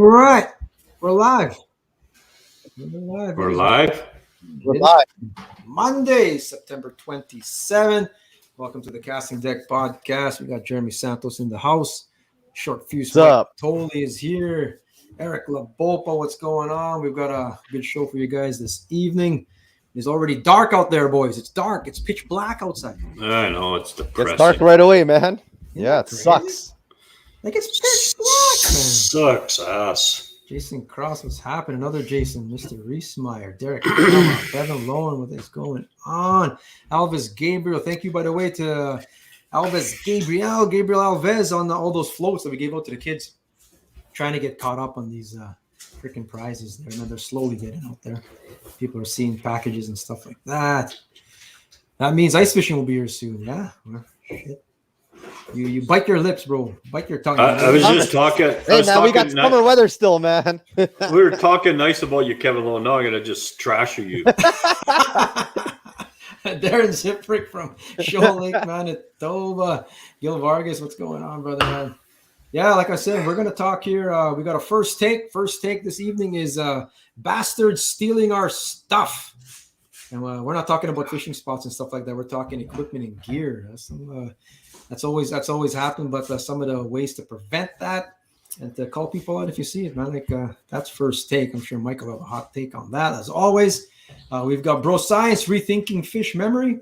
right. We're live. We're live. We're live. Monday, September 27th. Welcome to the Casting Deck Podcast. We got Jeremy Santos in the house. Short Fuse What's up? Totally is here. Eric LaBolpa, what's going on? We've got a good show for you guys this evening. It's already dark out there, boys. It's dark. It's pitch black outside. I know, it's depressing. It's dark right away, man. Yeah, it crazy? sucks. Like it's pitch black, man. Sucks ass. Jason Cross, what's happening? Another Jason, Mr. Reesmeyer, Derek, Bevan Lowen, what is going on? Alves Gabriel, thank you, by the way, to Alves Gabriel Alves on all those floats that we gave out to the kids. Trying to get caught up on these freaking prizes there, man. They're slowly getting out there. People are seeing packages and stuff like that. That means ice fishing will be here soon, yeah? Well, shit. You bite your lips, bro. Bite your tongue. I was just talking. Hey, man, we got summer weather still, man. We were talking nice about you, Kevin Lowe. Now I'm gonna just trash you. Darren Ziprick from Shoal Lake, Manitoba. Gil Vargas, what's going on, brother, man? Yeah, like I said, we're gonna talk here. We got a first take. First take this evening is bastards stealing our stuff. And we're not talking about fishing spots and stuff like that. We're talking equipment and gear. That's always happened, but some of the ways to prevent that and to call people out if you see it, man. Like that's first take. I'm sure Mike will have a hot take on that as always. We've got Bro Science rethinking fish memory.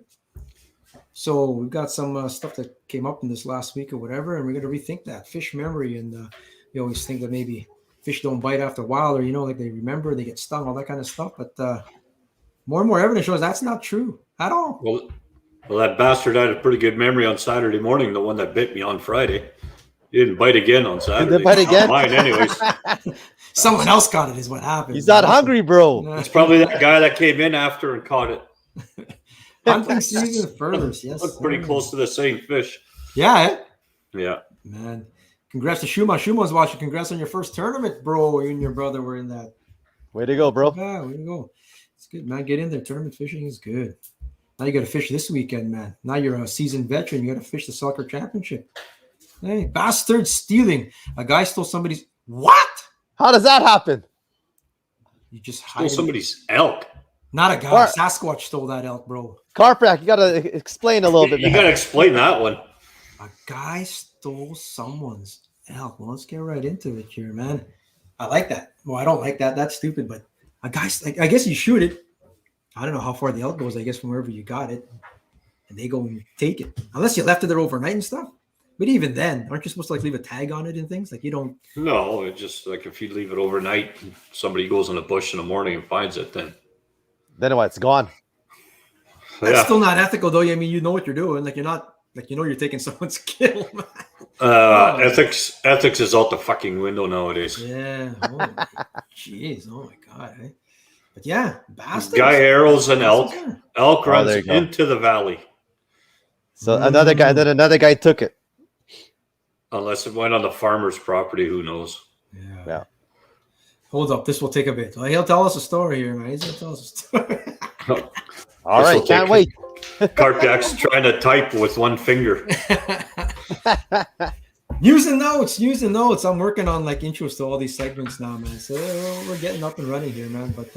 So we've got some stuff that came up in this last week or whatever, and we're going to rethink that fish memory. And we always think that maybe fish don't bite after a while, or like they remember, they get stung, all that kind of stuff. But more and more evidence shows that's not true at all. Well, that bastard had a pretty good memory on Saturday morning. The one that bit me on Friday, he didn't bite again on Saturday. Didn't bite again? Mine, anyways. Someone else caught it, is what happened. He's not hungry, bro. It's probably that guy that came in after and caught it. Hunting season first, yes. Looked pretty close to the same fish. Yeah, Yeah. man. Congrats to Shuma. Shuma's watching. Congrats on your first tournament, bro. You and your brother were in that. Way to go, bro. Yeah, way to go. It's good, man. Get in there. Tournament fishing is good. Now you got to fish this weekend, man. Now you're a seasoned veteran. You got to fish the soccer championship. Hey, bastard stealing. A guy stole somebody's. What? How does that happen? You just Stole somebody's elk. Not a guy. Sasquatch stole that elk, bro. Carprack, you got to explain a little bit, man. You got to explain that one. A guy stole someone's elk. Well, let's get right into it here, man. I like that. Well, I don't like that. That's stupid, but a guy, I guess you shoot it. I don't know how far the elk goes, I guess, from wherever you got it. And they go and take it. Unless you left it there overnight and stuff. But even then, aren't you supposed to leave a tag on it and things? Like you don't. No, it's just like if you leave it overnight, somebody goes in a bush in the morning and finds it, then what? It's gone. That's still not ethical, though. I mean, you know what you're doing. Like you're not, you're taking someone's kill. Ethics is out the fucking window nowadays. Yeah. Jeez. Oh my God. Eh? But yeah, bastards. Guy arrows an elk. Elk runs into the valley. So another guy took it. Unless it went on the farmer's property, who knows? Yeah. Hold up, this will take a bit. Well, he'll tell us a story here, man. He's gonna tell us a story. All right, can't wait. Carpak's trying to type with one finger. Using notes. I'm working on intros to all these segments now, man. So we're getting up and running here, man. But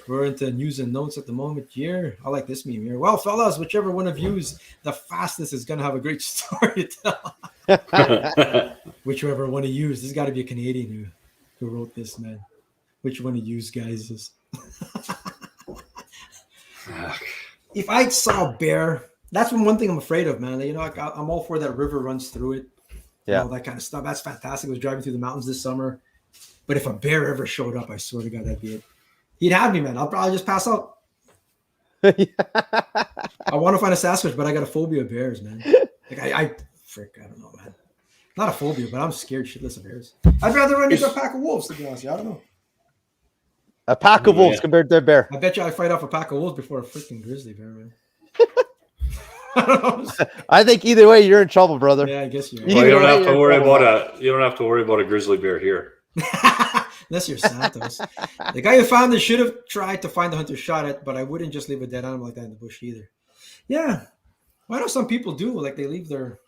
we're into news and notes at the moment here. I like this meme here. Well, fellas, whichever one of you is the fastest is gonna have a great story to tell. Whichever one of you. There's got to be a Canadian who wrote this, man. Which one of you guys is? If I saw a bear, that's one thing I'm afraid of, man. I'm all for that river runs through it. Yeah, all that kind of stuff. That's fantastic. I was driving through the mountains this summer. But if a bear ever showed up, I swear to God, that'd be it. He'd have me, man. I'll probably just pass out. I want to find a Sasquatch, but I got a phobia of bears, man. I don't know, man. Not a phobia, but I'm scared shitless of bears. I'd rather run into a pack of wolves, to be honest. I don't know. A pack of wolves compared to a bear. I bet you I fight off a pack of wolves before a freaking grizzly bear, man. I think either way you're in trouble, brother. Yeah, I guess you're. Well, you don't have to worry about a grizzly bear here. Unless you're Santos. The guy who found it should have tried to find the hunter shot it, but I wouldn't just leave a dead animal like that in the bush either. Yeah. Well, I know some people do, they leave their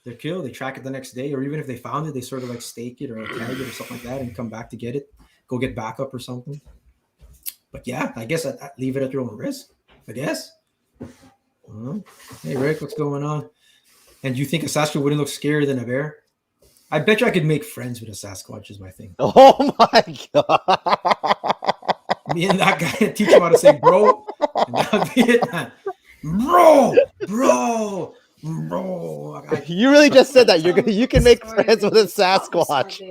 They're killed. They track it the next day, or even if they found it, they sort of like stake it or tag it or something like that, and come back to get it, go get backup or something. But yeah, I guess I'd leave it at your own risk. I guess. Hey Rick, what's going on? And you think a Sasquatch wouldn't look scarier than a bear? I bet you I could make friends with a Sasquatch. Is my thing. Oh my god! Me and that guy teach him how to say bro, and that'd be it, man. Bro. You really just said that you can make friends with a Sasquatch.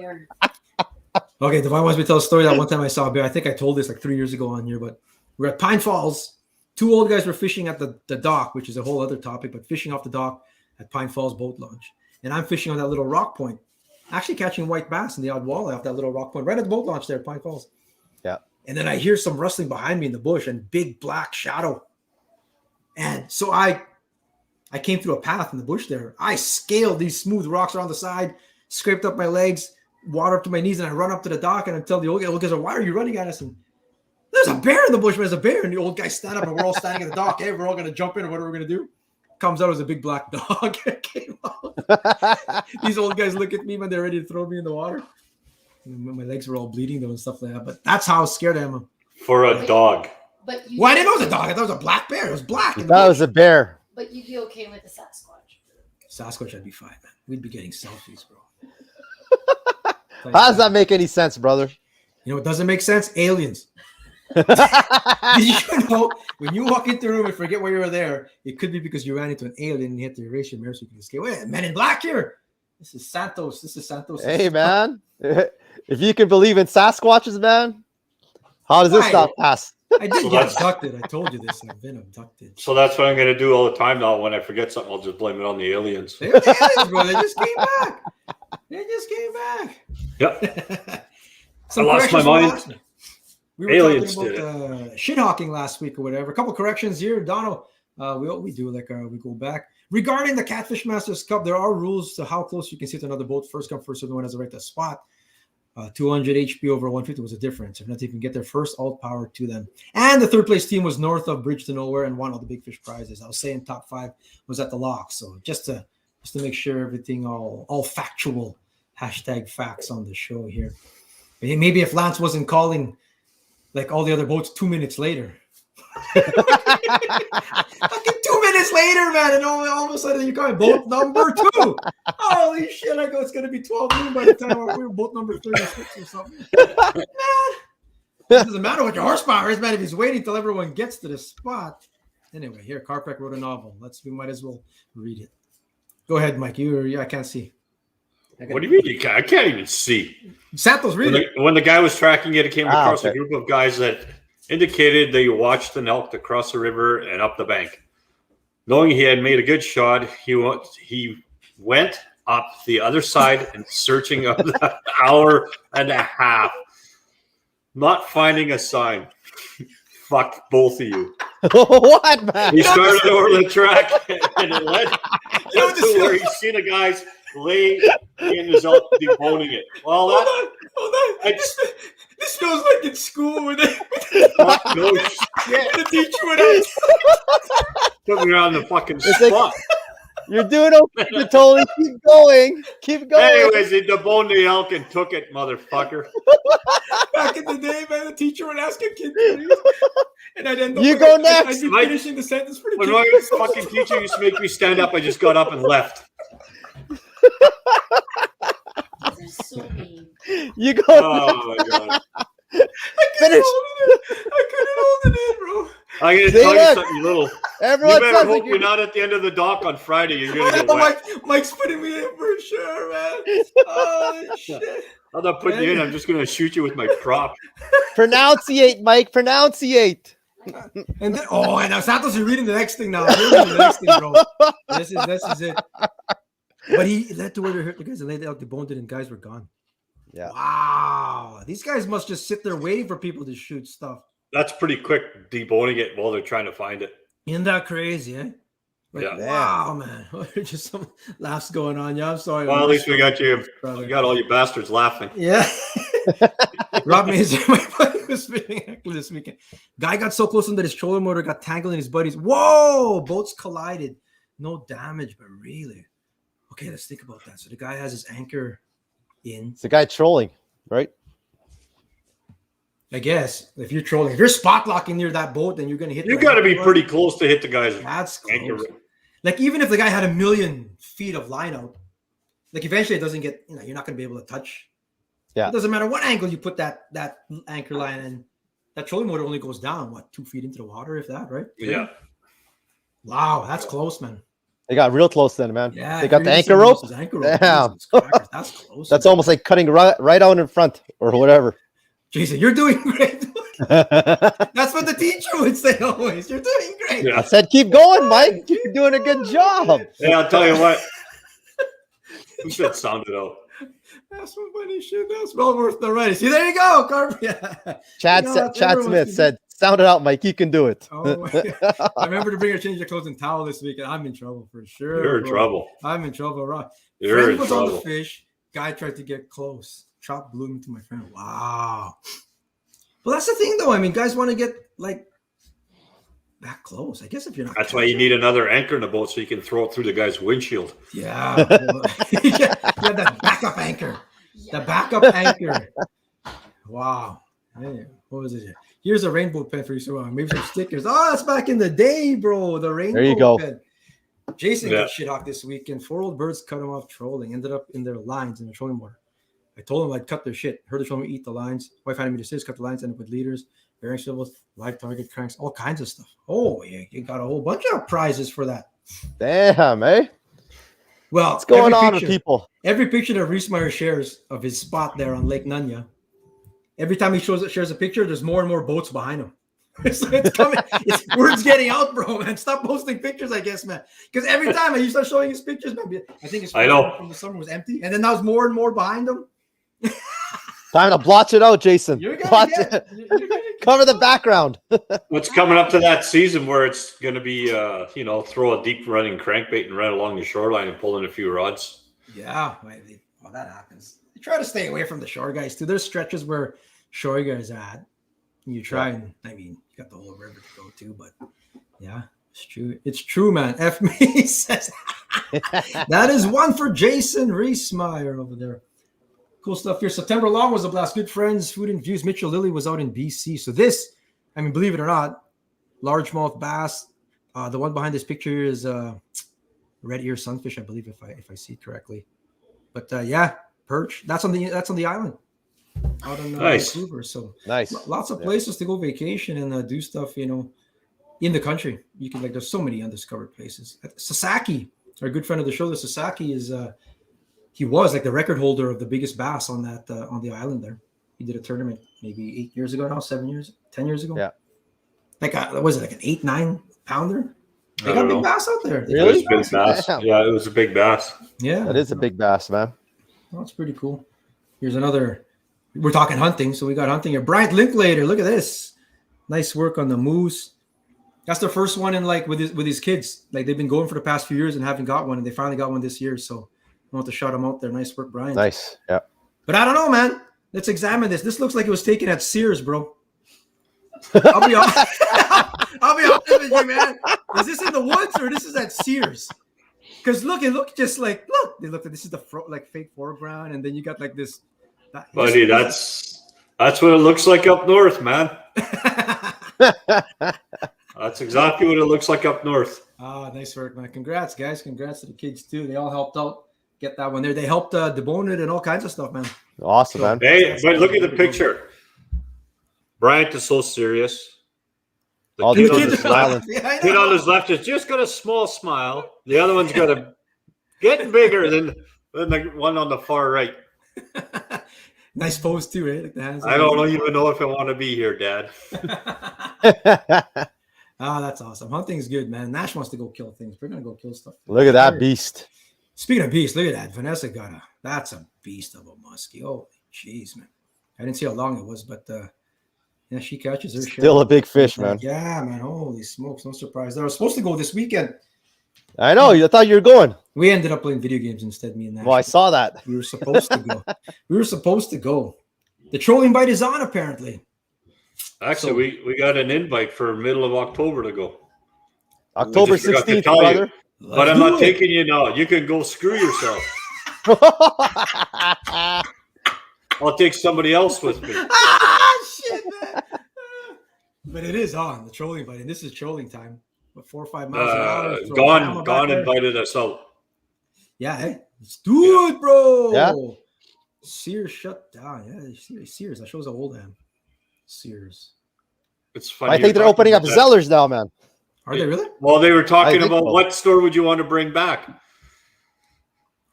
Okay, Divine wants me to tell a story that one time I saw a bear. I think I told this like 3 years ago on here, but we're at Pine Falls. 2 old guys were fishing at the dock, which is a whole other topic, but fishing off the dock at Pine Falls boat launch. And I'm fishing on that little rock point, actually catching white bass and the odd walleye off that little rock point right at the boat launch there at Pine Falls. Yeah. And then I hear some rustling behind me in the bush and big black shadow. And so I came through a path in the bush there. I scaled these smooth rocks around the side, scraped up my legs, water up to my knees, and I run up to the dock and I tell the old guys, why are you running at us? And there's a bear in the bush, man. There's a bear. And the old guys stand up and we're all standing at the dock. Hey, we're all going to jump in or what are we going to do? Comes out as a big black dog. Came out. These old guys look at me when they're ready to throw me in the water. And my legs were all bleeding though and stuff like that. But that's how scared I am. For a dog. But I didn't know it was a dog. I thought it was a black bear. It was black. That was a bear. But you'd be okay with the Sasquatch. Sasquatch, I'd be fine, man. We'd be getting selfies, bro. How does that make any sense, brother? You know what doesn't make sense? Aliens. Did you know when you walk into a room and forget why you were there, it could be because you ran into an alien and you had to erase your mirror so you can escape. Wait, Men in Black here. This is Santos. Hey, man. If you can believe in Sasquatches, man, how does this stuff pass? I did get abducted. I told you this. I've been abducted. So that's what I'm going to do all the time now. When I forget something, I'll just blame it on the aliens. They're the aliens, bro. They just came back. Yep. I lost my mind. We were Aliens talking about shit hawking last week or whatever. A couple corrections here, Dono. We do like we go back regarding the Catfish Masters Cup. There are rules to how close you can sit to another boat. First come, first serve. No one has a right to spot. 200 HP over 150 was a difference. If not, you can get their first alt power to them. And the third place team was north of Bridge to Nowhere and won all the big fish prizes. I was saying top 5 was at the lock. So just to make sure everything all factual. #facts on the show here. Maybe if Lance wasn't calling like all the other boats 2 minutes later. Fucking 2 minutes later, man, and all of a sudden you call boat number 2. Holy shit! I go, it's gonna be 12 noon by the time we're boat number 36 or something. Man, it doesn't matter what your horsepower is, man. If he's waiting till everyone gets to the spot. Anyway, here Carpeck wrote a novel. We might as well read it. Go ahead, Mike. I can't see. What do you mean? I can't even see. Santos, read it. When the guy was tracking it, he came across a group of guys that indicated they watched an elk across the river and up the bank. Knowing he had made a good shot, he went up the other side and searching of the hour and a half, not finding a sign. Fuck both of you. What, man? He started over the track and it led to where he's seen the guys lay in his elk deboning it. Well, hold on. This feels like in school where they no shit. The teacher went out. Put me on the fucking spot. You're doing okay, Totally. Keep going. Anyways, he deboned the elk and took it, motherfucker. Back in the day, man, the teacher would ask a kid to read, and I'd end up. You go next. I'd be finishing the sentence for the When kid. my fucking teacher used to make me stand up, I just got up and left. This is so mean. You go. Oh my god! Finish. I couldn't hold it in, bro. I'm gonna tell you something, you little. Everyone You better says hope you're not at the end of the dock on Friday. You're gonna get Oh, wet. Mike's putting me in for sure, man. Oh shit! I'm not putting you in. I'm just gonna shoot you with my prop. Pronunciate, Mike. Pronunciate. And then, and now Santos is reading the next thing now. You're reading the next thing, bro. This is it. But he led to where they hurt the guys and laid out the bone and guys were gone. Yeah. Wow. These guys must just sit there waiting for people to shoot stuff. That's pretty quick deboning it while they're trying to find it. Isn't that crazy, eh? Like, Yeah. Wow, man. Just some laughs going on. Yeah, I'm sorry. Well, at least we got you. We got all you bastards laughing. Yeah. Rob Mazer, my buddy was spinning heckle this weekend. Guy got so close that his trolling motor got tangled in his buddies. Whoa! Boats collided. No damage, but really. okay, let's think about that. So the guy has his anchor in. It's the guy trolling, right? I guess if you're trolling, if you're spot locking near that boat, then you're gonna hit. You got to be pretty close to hit the guy's That's anchor. close. Like even if the guy had 1,000,000 feet of line out, like eventually it doesn't get. You're not gonna be able to touch. Yeah. It doesn't matter what angle you put that anchor line in. That trolling motor only goes down 2 feet into the water, if that, right? Yeah. Wow, that's close, man. They got real close then, man. Yeah, They got the anchor rope. Damn. That's close. That's almost like cutting right out in front or whatever. Jason, you're doing great. That's what the teacher would say always. You're doing great. Yeah. I said, keep going, Mike. You're doing a good job. Yeah, I'll tell you what. Who said sound it out? That's some funny shit. That's well worth the ride. See, there you go, Carp. Yeah. Chad Smith said, sound it out, Mike. You can do it. Oh, I remember to bring her change your clothes and towel this week, and I'm in trouble for sure. You're in bro. trouble. I'm in trouble, Rob. You're Friend in was on the trouble. fish. Guy tried to get close. Chop blew me to my friend. Wow. Well, that's the thing, though. I mean, guys want to get like that close. I guess if you're not. That's why you need another anchor in the boat so you can throw it through the guy's windshield. Yeah. You have that backup anchor. The backup anchor. Wow. Hey, what was it? Here's a rainbow pen for you. So maybe some stickers. Oh, that's back in the day, bro. The rainbow There you go. pen. Jason got shit hawked this weekend. 4 old birds cut him off trolling. Ended up in their lines in the trolling motor. I told him I'd cut their shit. Heard the trolling eat the lines. Wife handed me the scissors, cut the lines, ended up with leaders, bearing swivels, live target cranks, all kinds of stuff. Oh, yeah, you got a whole bunch of prizes for that. Damn, eh? Well, What's going on with people? Every picture that Reesmeyer shares of his spot there on Lake Nunya, every time he shares a picture, there's more and more boats behind him. So it's coming. Word's getting out, bro, man. Stop posting pictures, I guess, man. Because every time you start showing his pictures, man, I think his know. from the summer was empty, and then now there's more and more behind him. Time to blotch it out, Jason. Blotch it. Cover the background. It's coming up to that season where it's going to be, throw a deep running crankbait and run along the shoreline and pull in a few rods. Yeah, well, that happens. You try to stay away from the shore guys too. There's stretches where shore guys are at. And you try and, you got the whole river to go to, but yeah, it's true. It's true, man. F me says that is one for Jason Reesmeyer over there. Cool stuff here. September long was a blast. Good friends, food and views. Mitchell Lilly was out in BC. So this, believe it or not, largemouth bass. The one behind this picture here is red ear sunfish, I believe, if I see it correctly. But yeah, perch. That's on the island. Out in nice. Vancouver. So nice. Lots of places to go vacation and do stuff, in the country. You can there's so many undiscovered places. Sasaki, our good friend of the show, the Sasaki is he was like the record holder of the biggest bass on that on the island there. He did a tournament maybe 8 years ago now, 10 years ago. Yeah. Was it like an 8-9 pounder? They got big bass out there. Really? It was a big bass. Damn. Yeah, it was a big bass. Yeah. That is a big bass, man. Well, that's pretty cool. Here's another. We're talking hunting, so we got hunting here. Bryant Linklater, look at this. Nice work on the moose. That's their first one in with his kids. Like they've been going for the past few years and haven't got one, and they finally got one this year. So I want to shout them out there. Nice work, Brian. Nice. Yeah. But I don't know, man. Let's examine this. This looks like it was taken at Sears, bro. I'll be honest with you, man. Is this in the woods or this is at Sears? Because look, they look at this is the fake foreground, and then you got like this. Buddy, that's what it looks like up north, man. That's exactly what it looks like up north. Nice work, man. Congrats, guys. Congrats to the kids, too. They all helped out get that one there. They helped debone it and all kinds of stuff, man. Awesome, man. Hey, but look at the picture. Bryant is so serious. The kid on his left has just got a small smile. The other one's got a getting bigger than the one on the far right. Nice pose too, right? Like the hands. I don't even know if I want to be here, Dad. That's awesome. Hunting's good, man. Nash wants to go kill things. We're gonna go kill stuff. Look at that beast. Speaking of beast, look at that. Vanessa that's a beast of a muskie. Holy jeez, man. I didn't see how long it was, but yeah, she catches her shit. Still a big fish, man. Yeah, man. Holy smokes. No surprise. They were supposed to go this weekend. I know. I thought you were going. We ended up playing video games instead, me and Nash. Well, I saw that. We were supposed to go. The trolling bite is on, apparently. Actually, we got an invite for middle of October to go. October 16th, brother. But I'm not taking you now. You can go screw yourself. I'll take somebody else with me. Shit, man. But it is on the trolling button. This is trolling time. But 4 or 5 miles an hour. Gone invited us out. Yeah, hey, let's do it, bro. Yeah. Sears shut down. Yeah, Sears. That shows how old I am. Sears. It's funny. I think they're opening up Zellers now, man. Are they really? Well, they were talking about so. What store would you want to bring back?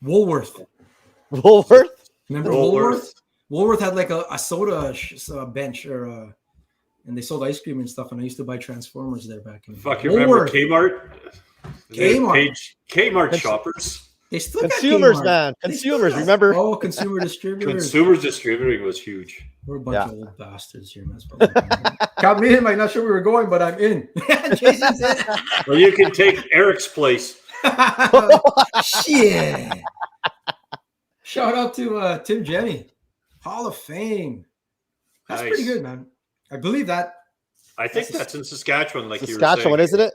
Woolworth. Woolworth? Remember Woolworth? Woolworth had like a soda bench and they sold ice cream and stuff. And I used to buy Transformers there back in the Fuck, you remember Kmart? Kmart shoppers. They still consumers, got man. Consumers, remember? Oh, consumer distributors. Consumers distributing was huge. We're a bunch of old bastards here, man. Got me in. I'm not sure where we were going, but I'm in. Jason's in. Well, you can take Eric's place. Shit. Shout out to Tim Jenny, Hall of Fame. That's pretty good, man. I believe that. I think that's in Saskatchewan, like Saskatchewan, you were saying. isn't it?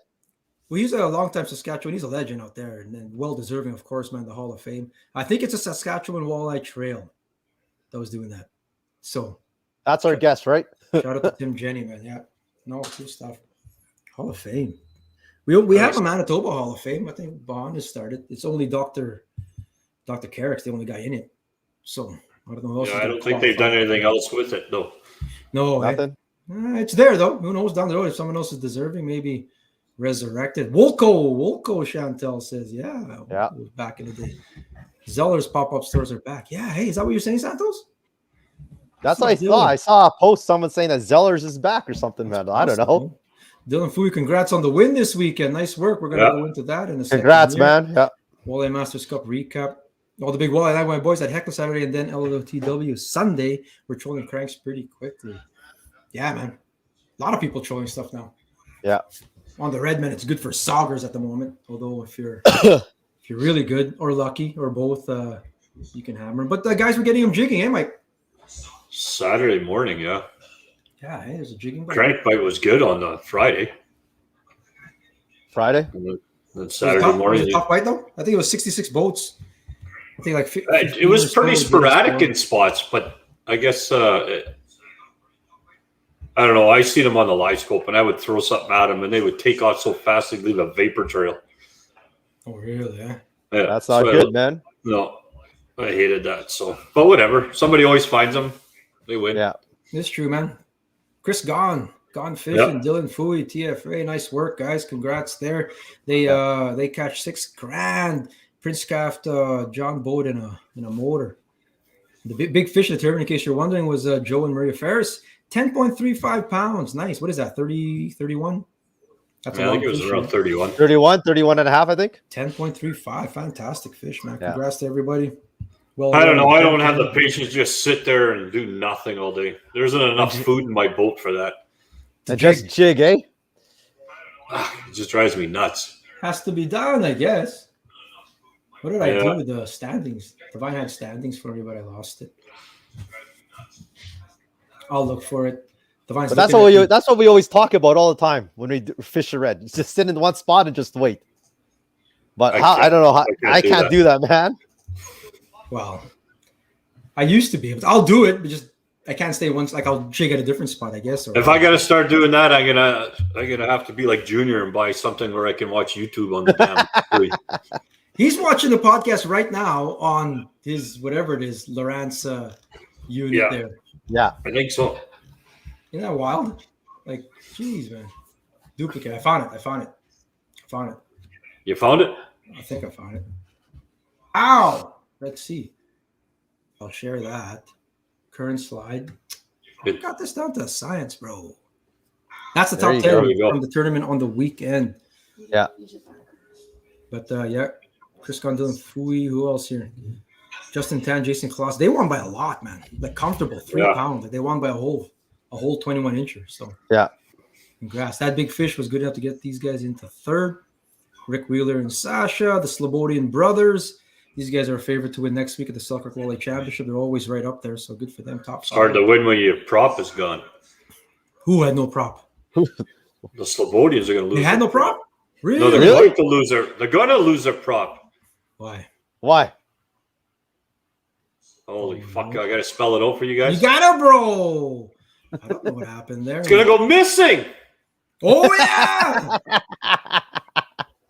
Well, he's a long-time Saskatchewan. He's a legend out there, and then well-deserving, of course, man, the Hall of Fame. I think it's a Saskatchewan Walleye Trail that was doing that. So that's our guess, right? Shout out to Tim Jenny, man. Yeah. No, good stuff. Hall of Fame. We have a Manitoba Hall of Fame. I think Bond has started. It's only Dr. Carrick's the only guy in it. So I don't know what else. Yeah, I don't think they've done anything else with it, though. No, nothing. It's there though. Who knows down the road if someone else is deserving, maybe resurrected. Wolco Chantel says, yeah, back in the day. Zeller's pop-up stores are back. Yeah, hey, is that what you're saying, Santos? That's what I thought. I saw a post, someone saying that Zellers is back or something, man. I don't know. Dylan Fooey, congrats on the win this weekend. Nice work. We're going to go into that in a second. Congrats, man. Yeah. Walleye Masters Cup recap. All the big walleye night, my boys at Heckler Saturday and then LOTW Sunday. We're trolling cranks pretty quickly. Yeah, man. A lot of people trolling stuff now. Yeah. On the Redman, it's good for soggers at the moment. Although if you're really good or lucky or both, you can hammer. But the guys were getting them jigging, eh, Mike? Saturday morning, yeah. Yeah, hey, there's a jigging bite. Crankbite was good on the Friday. Friday? And then Saturday morning. Was it a tough bite, though? I think it was 66 boats. I think like it was pretty sporadic in spots, but I guess I don't know. I see them on the live scope, and I would throw something at them, and they would take off so fast they'd leave a vapor trail. Oh, really? Yeah. That's not good, man. No, I hated that. So, but whatever. Somebody always finds them. They win. Yeah, it's true, man. Chris Gone Fishing, Dylan Fooey, TFA. Nice work, guys. Congrats there. They catch $6,000. Prince Craft, John Boat in a motor. The big fish in the tournament, in case you're wondering, was Joe and Maria Ferris. 10.35 pounds. Nice. What is that? 31? That's I think it was around 31. 31 and a half, I think. 10.35. Fantastic fish, man. Congrats to everybody. Well, I don't know. I don't have the patience to just sit there and do nothing all day. There isn't enough food in my boat for that. And just jig, eh? It just drives me nuts. Has to be done, I guess. What did I do with the standings? Divine had standings for me, but I lost it. I'll look for it. Divine's but that's what we always talk about all the time when we fish a red. Just sit in one spot and just wait. But I don't know how I can't do that, man. Well, I used to be able to. I'll do it, but just I can't stay once. Like I'll jig at a different spot, I guess. Or if I got to start doing that, I'm gonna have to be like Junior and buy something where I can watch YouTube on the damn. He's watching the podcast right now on his whatever it is, Laurent's unit there. Yeah, I think so. Isn't that wild? Like, geez, man. Duplicate. I found it. You found it? I think I found it. Ow! Let's see. I'll share that. Current slide. I got this down to science, bro. That's the top 10 from the tournament on the weekend. Yeah. But Chris Gondel, Fooey, who else here? Justin Tan, Jason Kloss. They won by a lot, man. Like comfortable, 3 pounds. Like they won by a whole 21 incher. So congrats. That big fish was good enough to get these guys into third. Rick Wheeler and Sasha, the Slobodian brothers. These guys are a favorite to win next week at the Selkirk Walleye Championship. They're always right up there, so good for them. Top. It's hard to win when your prop is gone. Who had no prop? The Slobodians are going to lose. They had no prop? Really? No, they're Really? going to lose their prop. Why? Why? Holy fuck! I gotta spell it out for you guys. You gotta, bro. I don't know what happened there. It's gonna go missing. Oh yeah.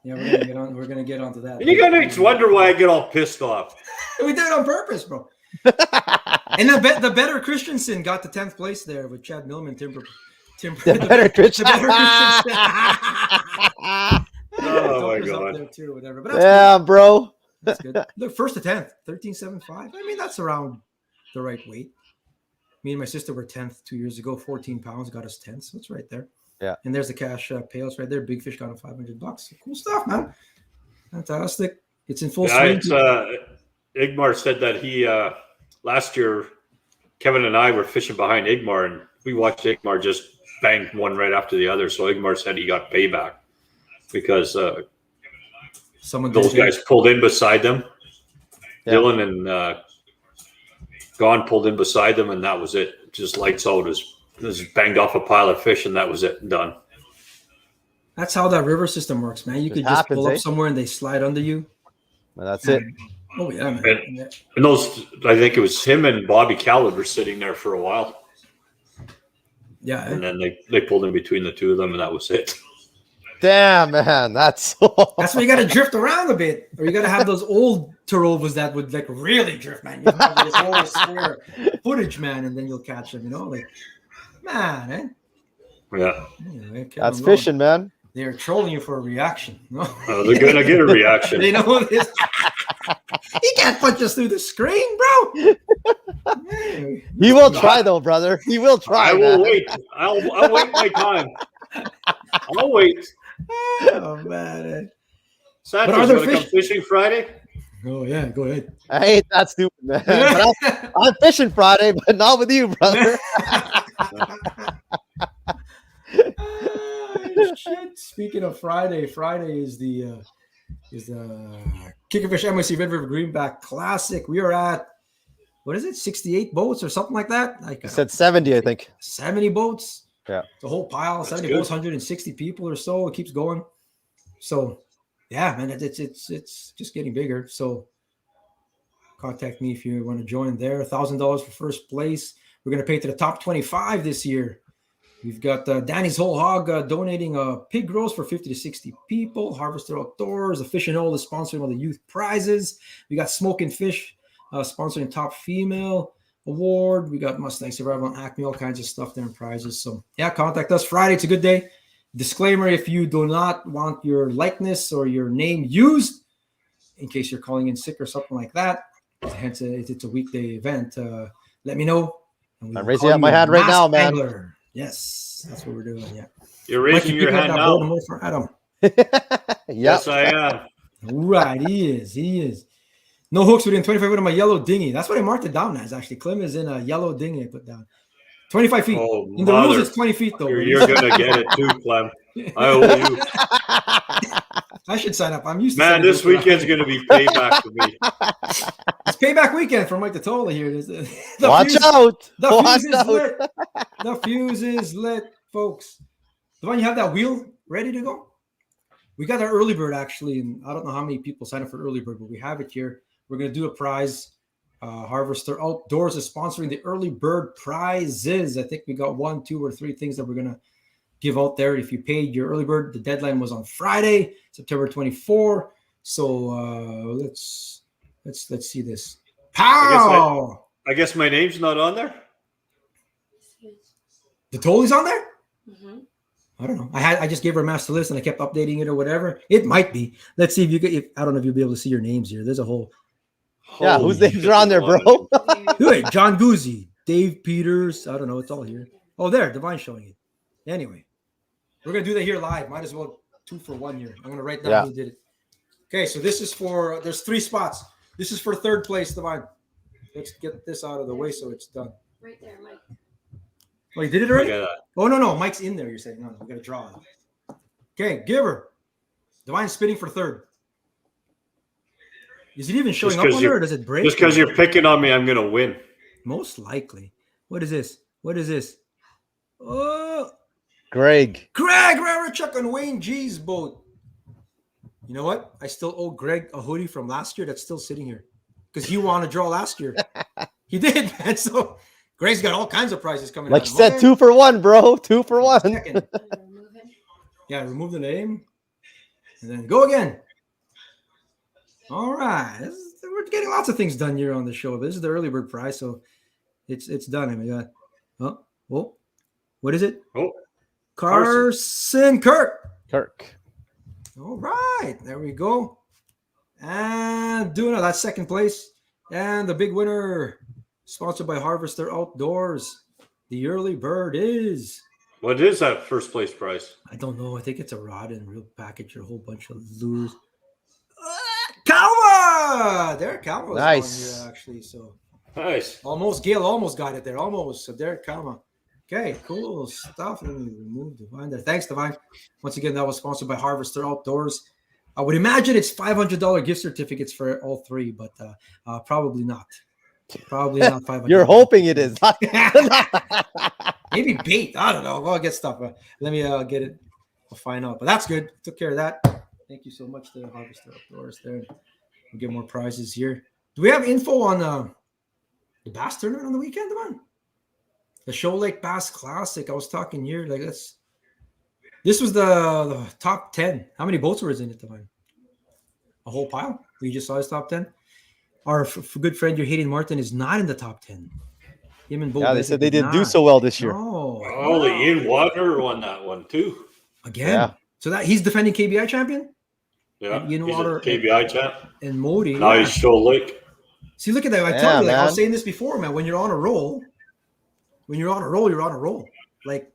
Yeah, we're gonna get onto that. And you gotta wonder why I get all pissed off. We did it on purpose, bro. And the better Christensen got the 10th place there with Chad Millman, Timber. The better Christian. The better Christensen. Oh my Tucker's up god. there too, whatever. But that's Yeah, bro. That's good. Look, first to 10th, 13.75. I mean, that's around the right weight. Me and my sister were 10th 2 years ago. 14 pounds got us 10th, so it's right there. Yeah. And there's the cash payouts right there. Big Fish got him $500. Cool stuff, man. Fantastic. It's in full swing. Igmar said that he last year, Kevin and I were fishing behind Igmar, and we watched Igmar just bang one right after the other. So Igmar said he got payback because those guys pulled in beside them. Yeah. Dylan and Gon pulled in beside them, and that was it. Just lights out. Just banged off a pile of fish, and that was it. Done. That's how that river system works, man. You could just pull up somewhere and they slide under you. Well, that's it. Oh yeah, man. And those, I think it was him and Bobby Callard were sitting there for a while. Yeah. And then they pulled in between the two of them, and that was it. Damn, man, that's why you got to drift around a bit, or you got to have those old Tarovas that would like really drift, man. You have this whole square footage, man, and then you'll catch them. You know, like man, eh? Yeah. Anyway, that's fishing, man. They're trolling you for a reaction. No? Oh, they're gonna get a reaction. They know this. He can't punch us through the screen, bro. He will try, though, brother. He will try. I will wait. I'll wait my time. I'll wait. Oh man. Santos, you want to come fishing Friday? Oh yeah, go ahead. I ain't that stupid, man. But I'm fishing Friday, but not with you, brother. Shit. Speaking of Friday is the Kickerfish MSC Red River Greenback Classic. We are at, what is it, 68 boats or something like that? Like I said 70, I think. 70 boats. Yeah. The whole pile, That's 70 good. boats, 160 people or so. It keeps going. So yeah, man, it's just getting bigger. So contact me if you want to join there. $1,000 for first place. We're going to pay to the top 25 this year. We've got Danny's Whole Hog donating a pig roast for 50 to 60 people. Harvester Outdoors, the Fish and Oil is sponsoring all the youth prizes. We got Smoking Fish sponsoring Top Female Award. We got Mustang Survival on Acme, all kinds of stuff there and prizes. So yeah, contact us Friday. It's a good day. Disclaimer: if you do not want your likeness or your name used, in case you're calling in sick or something like that, hence it's a weekday event, let me know. I'm raising up my hand right now, man. Angler. Yes, that's what we're doing. Yeah, you're raising your hand now. For Adam. Yes, I am. Right, he is. No hooks within 25 feet of my yellow dinghy. That's what I marked it down as. Actually, Clem is in a yellow dinghy. I put down 25 feet. Oh, in the rules, it's 20 feet though. You're gonna get it too, Clem. I owe you. I should sign up. I'm used to. Man, this weekend's gonna be payback for me. It's payback weekend for Mike Totola here. Watch out! The fuse is lit. The fuse is lit, folks. Devon, you have that wheel ready to go? We got our early bird actually, and I don't know how many people signed up for early bird, but we have it here. We're gonna do a prize. Harvester Outdoors is sponsoring the early bird prizes. I think we got 1, 2, or 3 things that we're gonna give out there. If you paid your early bird, the deadline was on Friday, September 24. So let's see this. Pow! I guess my name's not on there. The Tolly's on there? Mm-hmm. I don't know. I just gave her a master list and I kept updating it or whatever. It might be. Let's see if you get. I don't know if you'll be able to see your names here. There's a whole. Yeah, whose names are on there, bro? Wait, John Guzzi, Dave Peters. I don't know. It's all here. Oh, there, Divine's showing it. Anyway, we're gonna do that here live. Might as well 2 for 1 here. I'm gonna write down who did it. Okay, so this is for. There's 3 spots. This is for 3rd place, Divine. Let's get this out of the way so it's done. Right there, Mike. Oh, you did it already? Oh no, Mike's in there. You're saying no. We gotta draw it. Okay, give her. Divine's spinning for 3rd. Is it even showing up on there, or does it break? Just because you're picking on me, I'm gonna win. Most likely. What is this? Oh, Greg Rarichuk on Wayne G's boat. You know what? I still owe Greg a hoodie from last year that's still sitting here because he won a draw last year. He did, man. So Greg's got all kinds of prizes coming. Like you said, 2 for 1, bro. 2 for 1. Remove him. Yeah, remove the name and then go again. All right, we're getting lots of things done here on the show. This is the early bird prize, so it's done. I mean, oh, what is it? Oh, Carson Kirk. All right, there we go. And doing that second place. And the big winner, sponsored by Harvester Outdoors. The early bird is. What is that first place prize? I don't know. I think it's a rod and reel package or a whole bunch of lures. Calva! Derek Calva was nice. on here, actually. So Nice. Gail almost got it there. Almost. So Derek Calva. Okay, cool stuff. Let me remove Divine there. Thanks, Divine. Once again, that was sponsored by Harvester Outdoors. I would imagine it's $500 gift certificates for all three, but probably not. Probably not $500. You're hoping it is. Maybe bait. I don't know. I'll get stuff. Let me get it. I'll find out. But that's good. Took care of that. Thank you so much to Harvester Outdoors there. We'll get more prizes here. Do we have info on the bass tournament on the weekend, Divine? The Shoal Lake Bass Classic. I was talking here. Like this was the top 10. How many boats were in it, Divine? A whole pile? We just saw his top 10. Our good friend, your Hayden Martin, is not in the top 10. Him and Bo. Yeah, they said they didn't do so well this year. Oh, the Ian Water won that one too. Again. Yeah. So that he's defending KBI champion? Yeah. Ian He's Water a KBI champ. And Modi. Now he's Shoal Lake. See, look at that. I told you, I was saying this before, man. When you're on a roll, you're on a roll. Like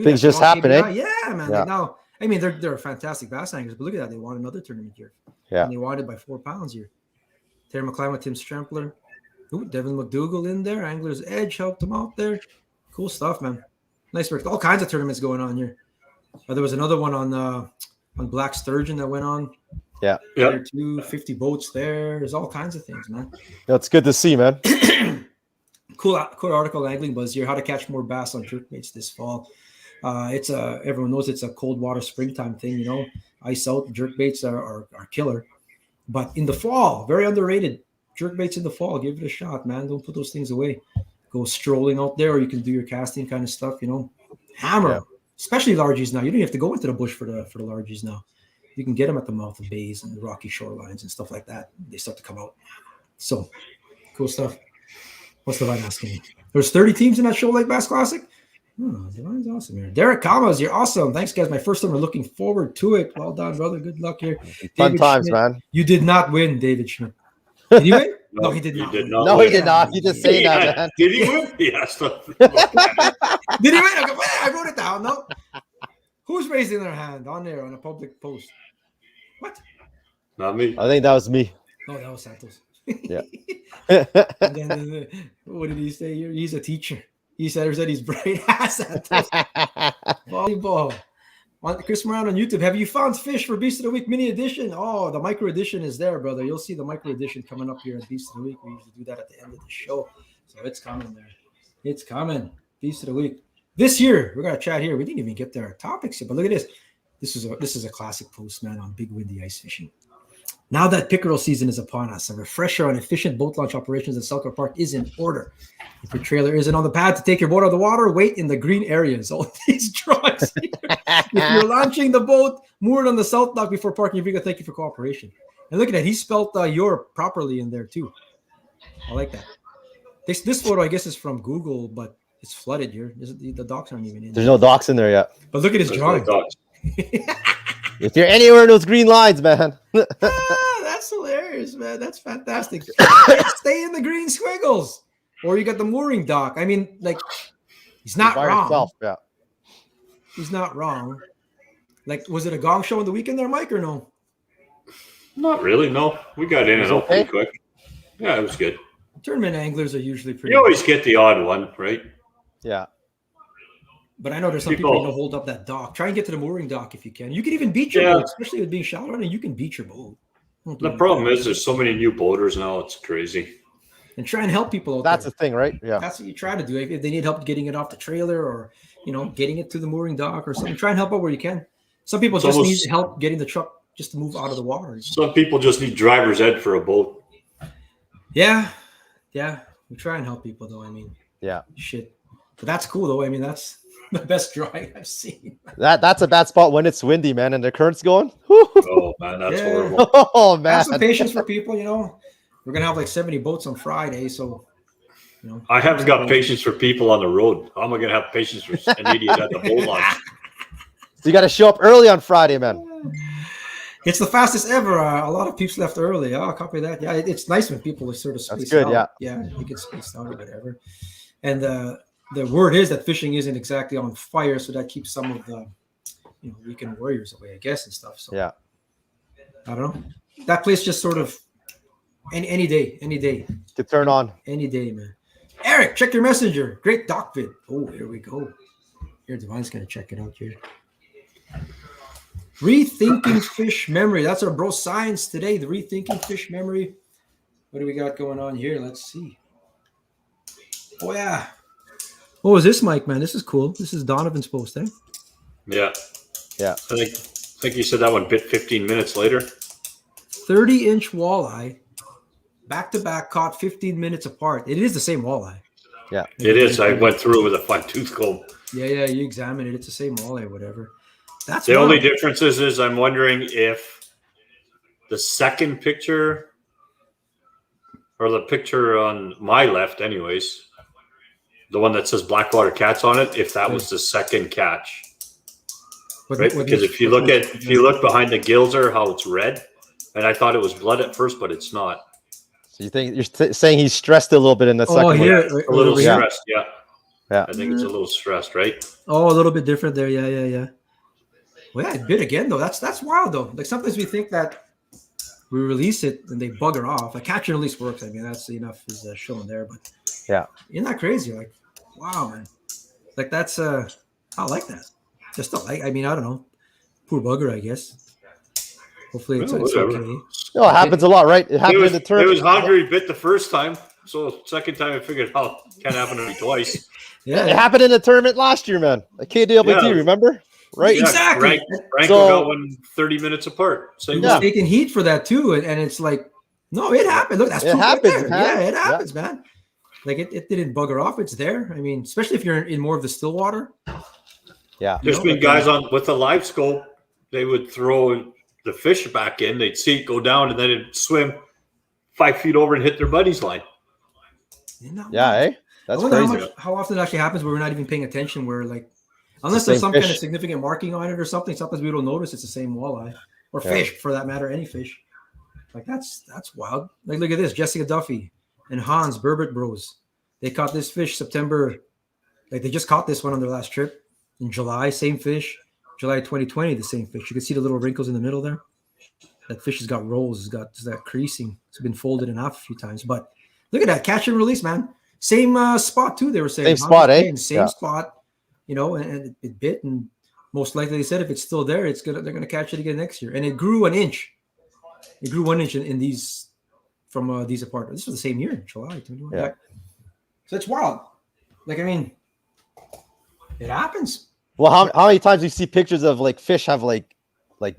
things just happen, eh? Yeah, man. Yeah. Like now, I mean, they're fantastic bass anglers, but look at that. They won another tournament here. Yeah. And they won it by 4 pounds here. Terry McClymont, Tim Strampler. Ooh, Devin McDougall in there. Angler's Edge helped him out there. Cool stuff, man. Nice work. All kinds of tournaments going on here. There was another one on Black Sturgeon that went on. Yeah. Yeah. 50 boats there. There's all kinds of things, man. That's good to see, man. Cool article on Angling Buzz here. How to catch more bass on jerkbaits this fall. It's everyone knows it's a cold water springtime thing. You know, ice out jerkbaits are killer, but in the fall, very underrated. Jerkbaits in the fall, give it a shot, man. Don't put those things away. Go strolling out there, or you can do your casting kind of stuff. You know, hammer, especially largies now. You don't have to go into the bush for the largies now. You can get them at the mouth of bays and the rocky shorelines and stuff like that. They start to come out. So cool stuff. What's Divine asking me? There's 30 teams in that Shoal Lake Bass Classic. Oh, Divine's awesome here. Derek Kamas, you're awesome. Thanks, guys. My first time. We're looking forward to it. Well done, brother. Good luck here. Fun times, man. You did not win, David Schmidt. Did he win? No, he did not. No, he did not. You just say that, man. Did he win? Yes. Did he win? Okay, I wrote it down. No. Who's raising their hand on there on a public post? What? Not me. I think that was me. Oh, that was Santos. Yeah. And then, what did he say here? He's a teacher. He said he's bright ass Santos. Volleyball. Chris Moran on YouTube. Have you found fish for Beast of the Week mini edition? Oh, the micro edition is there, brother. You'll see the micro edition coming up here at Beast of the Week. We usually do that at the end of the show. So it's coming there. It's coming. Beast of the Week. This year, we're gonna chat here. We didn't even get to our topics yet, but look at this. This is a classic post, man, on big windy ice fishing. Now that pickerel season is upon us, a refresher on efficient boat launch operations at Selkirk Park is in order. If your trailer isn't on the pad to take your boat out of the water, wait in the green areas. All these drawings. If you're launching the boat moored on the south dock before parking your vehicle, thank you for cooperation. And look at that. He spelled your properly in there, too. I like that. This photo, I guess, is from Google, but it's flooded here. The docks aren't even in. There's no docks in there yet. But look at his drawing. If you're anywhere in those green lines, man. That's hilarious, man. That's fantastic. Stay in the green squiggles. Or you got the mooring dock. I mean, like, he's not wrong. Himself, yeah. He's not wrong. Like, was it a gong show on the weekend there, Mike, or no? Not really, no. We got in and out pretty quick. Yeah, it was good. Tournament anglers are usually pretty. You always get the odd one, right? Yeah. But I know there's some people who hold up that dock. Try and get to the mooring dock if you can. You can even beach your boat, especially with being shallow running. You can beach your boat. The problem is there's so many new boaters now. It's crazy. And try and help people out That's there. the thing, right? Yeah. That's what you try to do. If they need help getting it off the trailer or, getting it to the mooring dock or something, try and help out where you can. Some people just need help getting the truck just to move out of the water. Some people just need driver's ed for a boat. Yeah. We try and help people, though. I mean, Yeah. Shit. But that's cool, though. I mean, that's the best drawing I've seen. That's a bad spot when it's windy, man, and the current's going. Oh man, that's horrible. Oh man. Have some patience for people, you know. We're gonna have like 70 boats on Friday, so you know. I haven't got patience for people on the road. How am I gonna have patience for an idiot at the boat launch? So you got to show up early on Friday, man. It's the fastest ever. A lot of peeps left early. Oh, copy that. Yeah, it's nice when people are sort of spaced good, out. Yeah, you get spaced out or whatever. And the word is that fishing isn't exactly on fire, so that keeps some of the weekend warriors away, I guess, and stuff. So yeah, I don't know. That place just sort of any day to turn on. any day, man. Eric, check your messenger. Great doc vid. Oh, here we go. Here, Divine's gonna check it out here. Rethinking fish memory. That's our bro science today. The rethinking fish memory. What do we got going on here? Let's see. Oh yeah. What was this, Mike? Man, this is cool. This is Donovan's post, eh? Yeah. Yeah. I think you said that one bit 15 minutes later. 30-inch walleye, back to back, caught 15 minutes apart. It is the same walleye. Yeah. It is. I went through it with a fine tooth comb. Yeah. You examine it. It's the same walleye, whatever. That's the only difference is I'm wondering if the second picture or the picture on my left, anyways, the one that says Blackwater Cats on it, if that was the second catch. Right? Because if you look behind the gills there, how it's red, and I thought it was blood at first, but it's not. So you think you're saying he's stressed a little bit in the second one? Here, a little stressed, yeah. I think it's a little stressed, right? Oh, a little bit different there. Yeah. Well, yeah, it bit again though. That's wild though. Like sometimes we think that we release it and they bugger off. Like catch and release works. I mean, that's enough is shown there. But yeah, isn't that crazy? Like, wow, man. Like that's I like that. Just don't like. I mean, I don't know. Poor bugger, I guess. Hopefully it's okay. No, it happens a lot, right? It happened in the tournament. It was hungry, bit the first time. So second time I figured out can't happen to me twice. Yeah, it happened in the tournament last year, man. Like KWT, remember? Right? Yeah, exactly. Franco got one 30 minutes apart. He was taking heat for that too, and it's like, no, it happened. Look, that's it happens, man. Yeah, it happens, man. Like it didn't bugger off. It's there. I mean, especially if you're in more of the still water. Yeah, there's been guys on with a live scope. They would throw the fish back in. They'd see it go down, and then it'd swim 5 feet over and hit their buddy's line. Yeah, eh? That's crazy. How often it actually happens where we're not even paying attention. Where like, unless there's some kind of significant marking on it or something, sometimes we don't notice it's the same walleye or fish for that matter, any fish. Like that's wild. Like look at this, Jessica Duffy and Hans Burbot Bros. They caught this fish September. Like they just caught this one on their last trip in July. Same fish, July 2020. The same fish. You can see the little wrinkles in the middle there. That fish has got rolls. It's got that creasing. It's been folded in half a few times. But look at that catch and release, man. Same spot too. They were saying same spot, eh? Same spot. You know, and it bit, and most likely they said if it's still there, they're gonna catch it again next year. And it grew an inch. It grew 1 inch in these from these apart. This was the same year, July 21. Yeah. So it's wild. Like I mean, it happens. Well, how many times you see pictures of like fish have like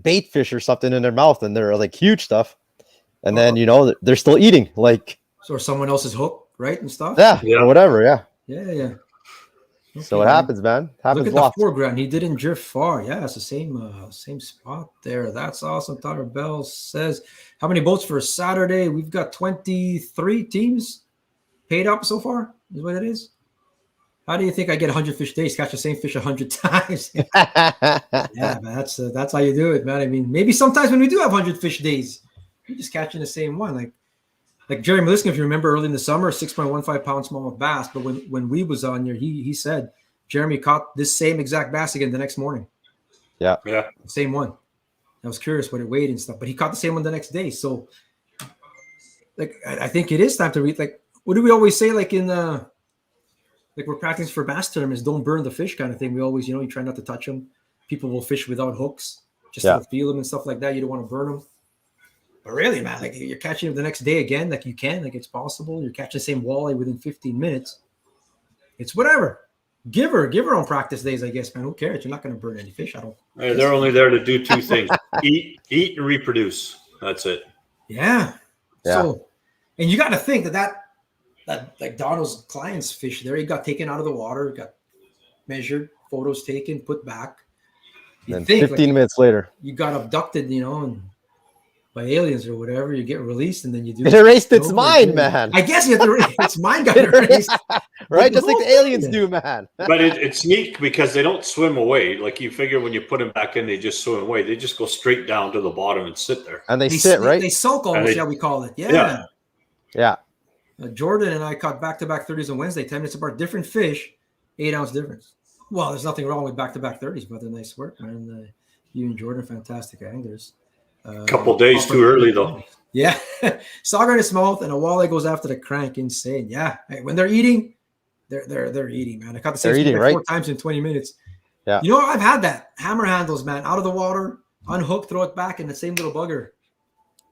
bait fish or something in their mouth, and they're like huge stuff, and then they're still eating like or someone else's hook, right, and stuff. Yeah. Or whatever. Yeah. Okay, so it happens, man. It happens. Look at the foreground. He didn't drift far. Yeah, it's the same spot there. That's awesome. Tyler Bell says, how many boats for Saturday? We've got 23 teams paid up so far, is what it is. How do you think I get 100 fish days, catch the same fish 100 times? Yeah, man, that's how you do it, man. I mean, maybe sometimes when we do have 100 fish days, we're just catching the same one. Like Jerry Meliskin, if you remember early in the summer, 6.15 pound smallmouth bass. But when we was on here, he said Jeremy caught this same exact bass again the next morning. Yeah. Same one. I was curious what it weighed and stuff, but he caught the same one the next day. So, like, I think it is time to read. Like, what do we always say? Like like we're practicing for bass tournaments, don't burn the fish kind of thing. We always, you try not to touch them. People will fish without hooks just to feel them and stuff like that. You don't want to burn them. But really, man, like you're catching them the next day again, like it's possible. You're catching the same walleye within 15 minutes. It's whatever. Give her on practice days, I guess, man. Who cares? You're not going to burn any fish. I don't. They're only there to do two things: eat, and reproduce. That's it. Yeah. Yeah. So, and you got to think that like Donald's client's fish there, he got taken out of the water, got measured, photos taken, put back. Then 15 minutes later, you got abducted, and by aliens or whatever, you get released, and then you do. It erased its mind, man. I guess you have to. Its mind got erased, right? Just like the aliens do, man. But it's neat because they don't swim away. Like you figure, when you put them back in, they just swim away. They just go straight down to the bottom and sit there. And they sit, right? They sulk almost, we call it. Yeah. Jordan and I caught back-to-back 30s on Wednesday, 10 minutes apart, different fish, 8-ounce difference. Well, there's nothing wrong with back-to-back 30s, brother. Nice work, man. You and Jordan, fantastic anglers. Couple days too early, though. Yeah. Sauger in his mouth, and a walleye goes after the crank. Insane. Yeah. Hey, when they're eating, they're eating, man. I caught the same thing like 4 times in 20 minutes. Yeah. I've had that. Hammer handles, man. Out of the water, unhook, throw it back, and the same little bugger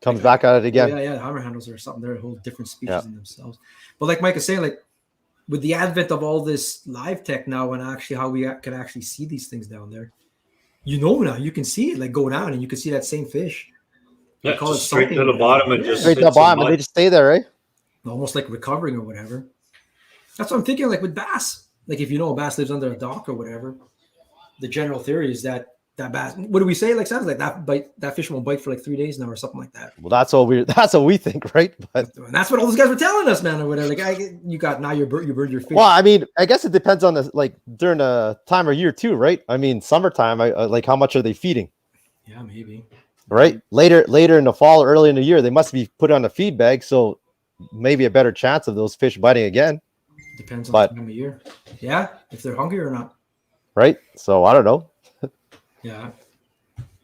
comes back at it again. Yeah. Hammer handles are something. They're a whole different species in themselves. But like Mike is saying, like with the advent of all this live tech now, and actually how we can actually see these things down there, now you can see it like go down, and you can see that same fish. Yeah, call it straight to the bottom and just straight to the bottom, and they just stay there, right? Almost like recovering or whatever. That's what I'm thinking. Like with bass, like if a bass lives under a dock or whatever, the general theory is that bass. What do we say? Like sounds like that fish won't bite for like 3 days now or something like that. Well, that's what we think, right? But and that's what all those guys were telling us, man, or whatever. Like you burned your fish. Well, I mean, I guess it depends on during the time of year too, right? I mean, summertime, like how much are they feeding? Yeah, maybe. Right, later in the fall, early in the year, they must be put on a feed bag, so maybe a better chance of those fish biting again. Depends on the time of year. Yeah, if they're hungry or not. Right. So I don't know. Yeah,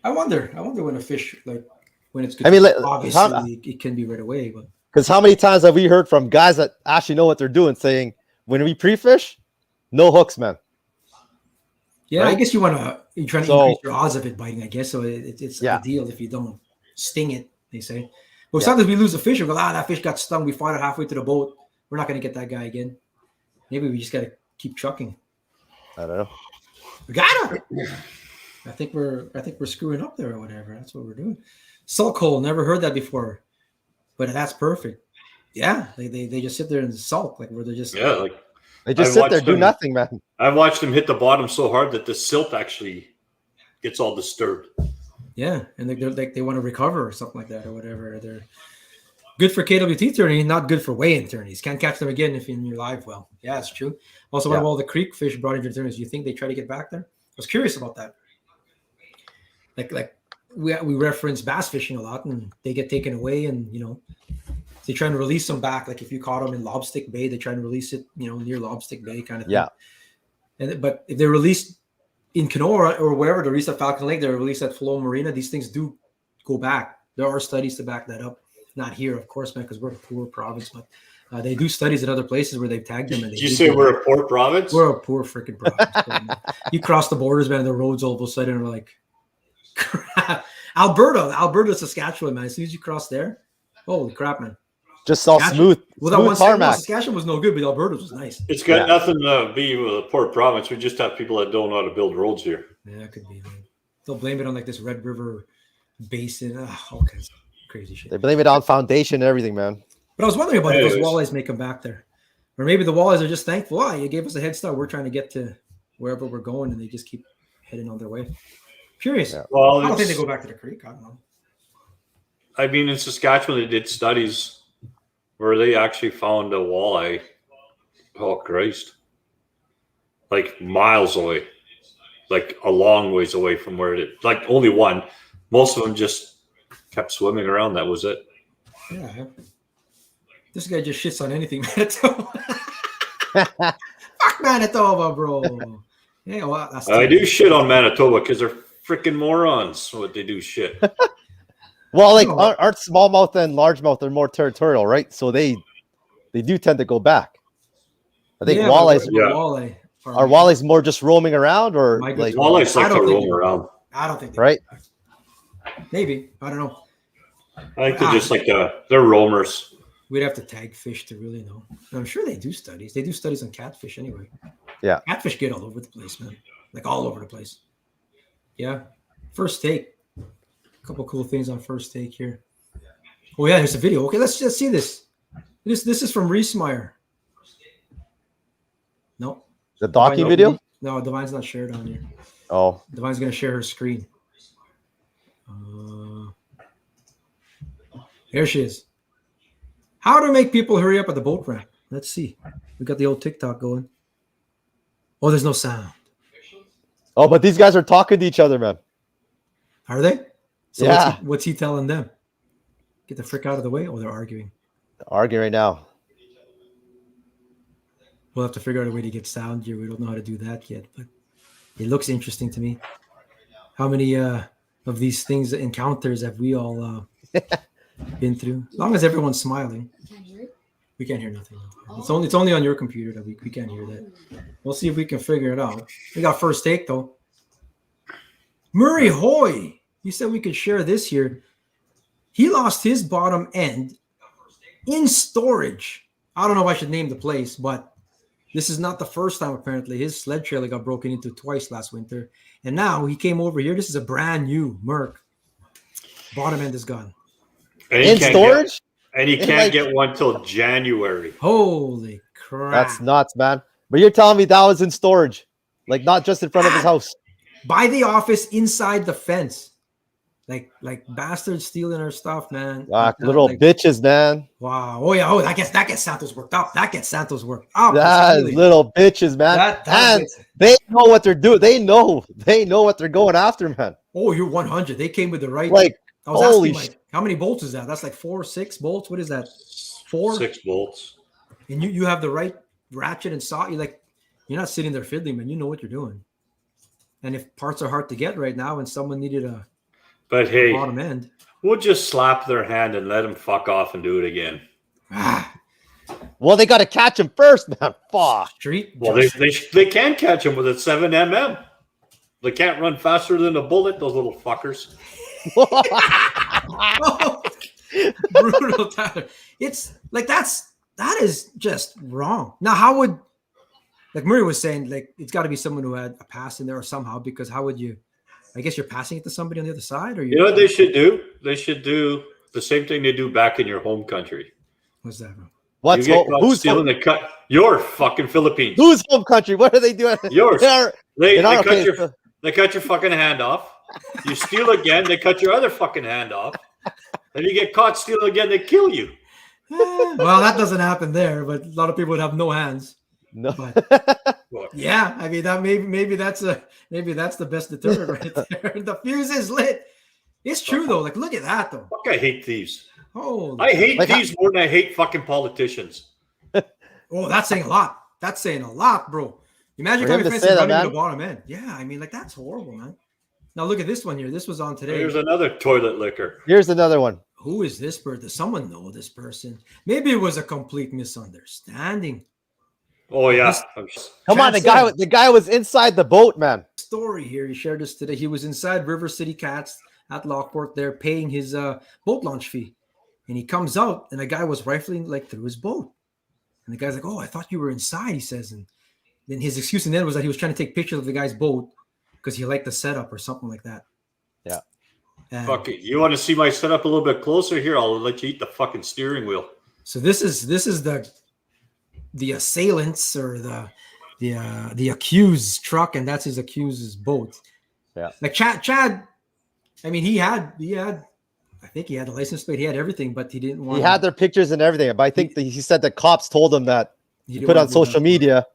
I wonder when a fish when it's good. I mean, obviously it can be right away, but because how many times have we heard from guys that actually know what they're doing saying, when we pre-fish, no hooks, man. Yeah, right? I guess you're trying to increase your odds of it biting, I guess. So it's ideal if you don't sting it, they say. But sometimes we lose a fish and go, that fish got stung. We fought it halfway to the boat. We're not going to get that guy again. Maybe we just got to keep chucking. I don't know. We got him. I think we're screwing up there or whatever. That's what we're doing. Sulk hole, never heard that before, but that's perfect. Yeah, they just sit there and sulk like where they're just they just sit there, do nothing, man. I've watched them hit the bottom so hard that the silt actually gets all disturbed. Yeah, and they want to recover or something like that or whatever. They're good for KWT tourney, not good for weigh-in tourneys. Can't catch them again if you're in your live well. Yeah, it's true. Also, what about all the creek fish brought into tourneys? Do you think they try to get back there? I was curious about that. Like we reference bass fishing a lot, and they get taken away, and they try to release them back. Like if you caught them in Lobstick Bay, they try to release it, near Lobstick Bay kind of thing. Yeah. But if they're released in Kenora or wherever, they're released at Falcon Lake, they're released at Flow Marina, these things do go back. There are studies to back that up. Not here, of course, man, because we're a poor province, but they do studies in other places where they've tagged them. And did you say we're a poor province? We're a poor freaking province. You cross the borders, man, the roads all of a sudden are like crap. Alberta, Saskatchewan, man. As soon as you cross there, holy crap, man. Just all smooth. Well, that one tarmac. Saskatchewan was no good, but Alberta was nice. It's got nothing to be with a poor province. We just have people that don't know how to build roads here. Yeah, that could be, man. They'll blame it on like this Red River basin. All kinds of crazy shit. They blame it on foundation and everything, man. But I was wondering about if those walleyes may come back there. Or maybe the walleyes are just thankful. Oh, you gave us a head start. We're trying to get to wherever we're going, and they just keep heading on their way. Curious. Yeah. Well, I don't think they go back to the creek. I don't know. I mean, in Saskatchewan, they did studies where they actually found a walleye. Oh, Christ. Like miles away. Like a long ways away from where it, like only one. Most of them just kept swimming around. That was it. Yeah. This guy just shits on anything, Manitoba. Fuck Manitoba, bro. Yeah, well, I do shit on Manitoba because they're freaking morons. What they do shit. Well, like aren't smallmouth and largemouth, they're more territorial, right? So they do tend to go back. I think walleyes. Are walleyes more just roaming around, or like walleyes like to roam around? I don't think. Right? Maybe I don't know. I think they're just like they're roamers. We'd have to tag fish to really know. I'm sure they do studies. They do studies on catfish anyway. Yeah. Catfish get all over the place, man. Like all over the place. Yeah. First take. A couple cool things on first take here. Oh yeah, here's a video. Okay, let's just see this. This is from Reesmeyer. No. The docking video? No, Divine's not shared on here. Oh. Divine's gonna share her screen. There she is. How to make people hurry up at the boat ramp. Let's see. We got the old TikTok going. Oh, there's no sound. Oh, but these guys are talking to each other, man. Are they? So yeah. What's he telling them? Get the frick out of the way? Oh, they're arguing. They're arguing right now. We'll have to figure out a way to get sound here. We don't know how to do that yet, but it looks interesting to me. How many of these things, encounters, have we all been through? As long as everyone's smiling. We can't hear nothing. Oh. It's only on your computer that we can't hear that. We'll see if we can figure it out. We got first take though. Murray Hoy. He said we could share this here. He lost his bottom end in storage. I don't know if I should name the place, but this is not the first time apparently. His sled trailer got broken into twice last winter. And now he came over here. This is a brand new Merc. Bottom end is gone. In storage? And he can't get one till January. Holy crap. That's nuts, man. But you're telling me that was in storage. Like not just in front of his house. By the office, inside the fence. Like bastards stealing our stuff, man. Little bitches, man. Wow. Oh yeah. Oh, that gets Santos worked up. That gets Santos worked up. Little bitches, man. And they know what they're doing. They know what they're going after, man. Oh, you're 100. They came with the right. Like, I was asking, Mike, how many bolts is that? That's like 4, 6 bolts. What is that? 4? 6 bolts. And you have the right ratchet and saw. You're not sitting there fiddling, man. You know what you're doing. And if parts are hard to get right now, and someone needed a bottom end, we'll just slap their hand and let them fuck off and do it again. Well, they got to catch him first, man. Fuck. Well, they can catch him with a 7mm. They can't run faster than a bullet. Those little fuckers. Brutal, Tyler. It's like that is just wrong. Now, how would, like Murray was saying, like it's got to be someone who had a pass in there or somehow, because how would you? I guess you're passing it to somebody on the other side, or you know what they should do? They should do the same thing they do back in your home country. What's that? Who's stealing the cut? Your fucking Philippines. Whose home country? What are they doing? Yours. They cut your fucking hand off. You steal again, they cut your other fucking hand off. Then you get caught stealing again, they kill you. Well, that doesn't happen there, but a lot of people would have no hands. No. Yeah, I mean that maybe that's the best deterrent right there. The fuse is lit. It's true though. Like look at that though. Fuck, I hate thieves. Oh, I hate thieves more than I hate fucking politicians. Oh, that's saying a lot. That's saying a lot, bro. Imagine coming fence and running to the bottom end. Yeah, I mean like that's horrible, man. Now look at this one here. This was on today. Here's another toilet licker. Here's another one. Who is this person? Does someone know this person? Maybe it was a complete misunderstanding. Oh yeah. Come on, the guy was inside the boat, man. Story here. He shared this today. He was inside River City Cats at Lockport there paying his boat launch fee. And he comes out and the guy was rifling like through his boat. And the guy's like, "Oh, I thought you were inside," he says. And then his excuse in then was that he was trying to take pictures of the guy's boat because he liked the setup or something like that. Yeah. Fuck it. You want to see my setup a little bit closer here? I'll let you eat the fucking steering wheel. So this is the assailants or the accused truck, and that's his accused's boat. Yeah. Like Chad. I mean, he had. I think he had the license plate. He had everything, but he didn't want. He had their pictures and everything, but I think he said the cops told him that you put on social media,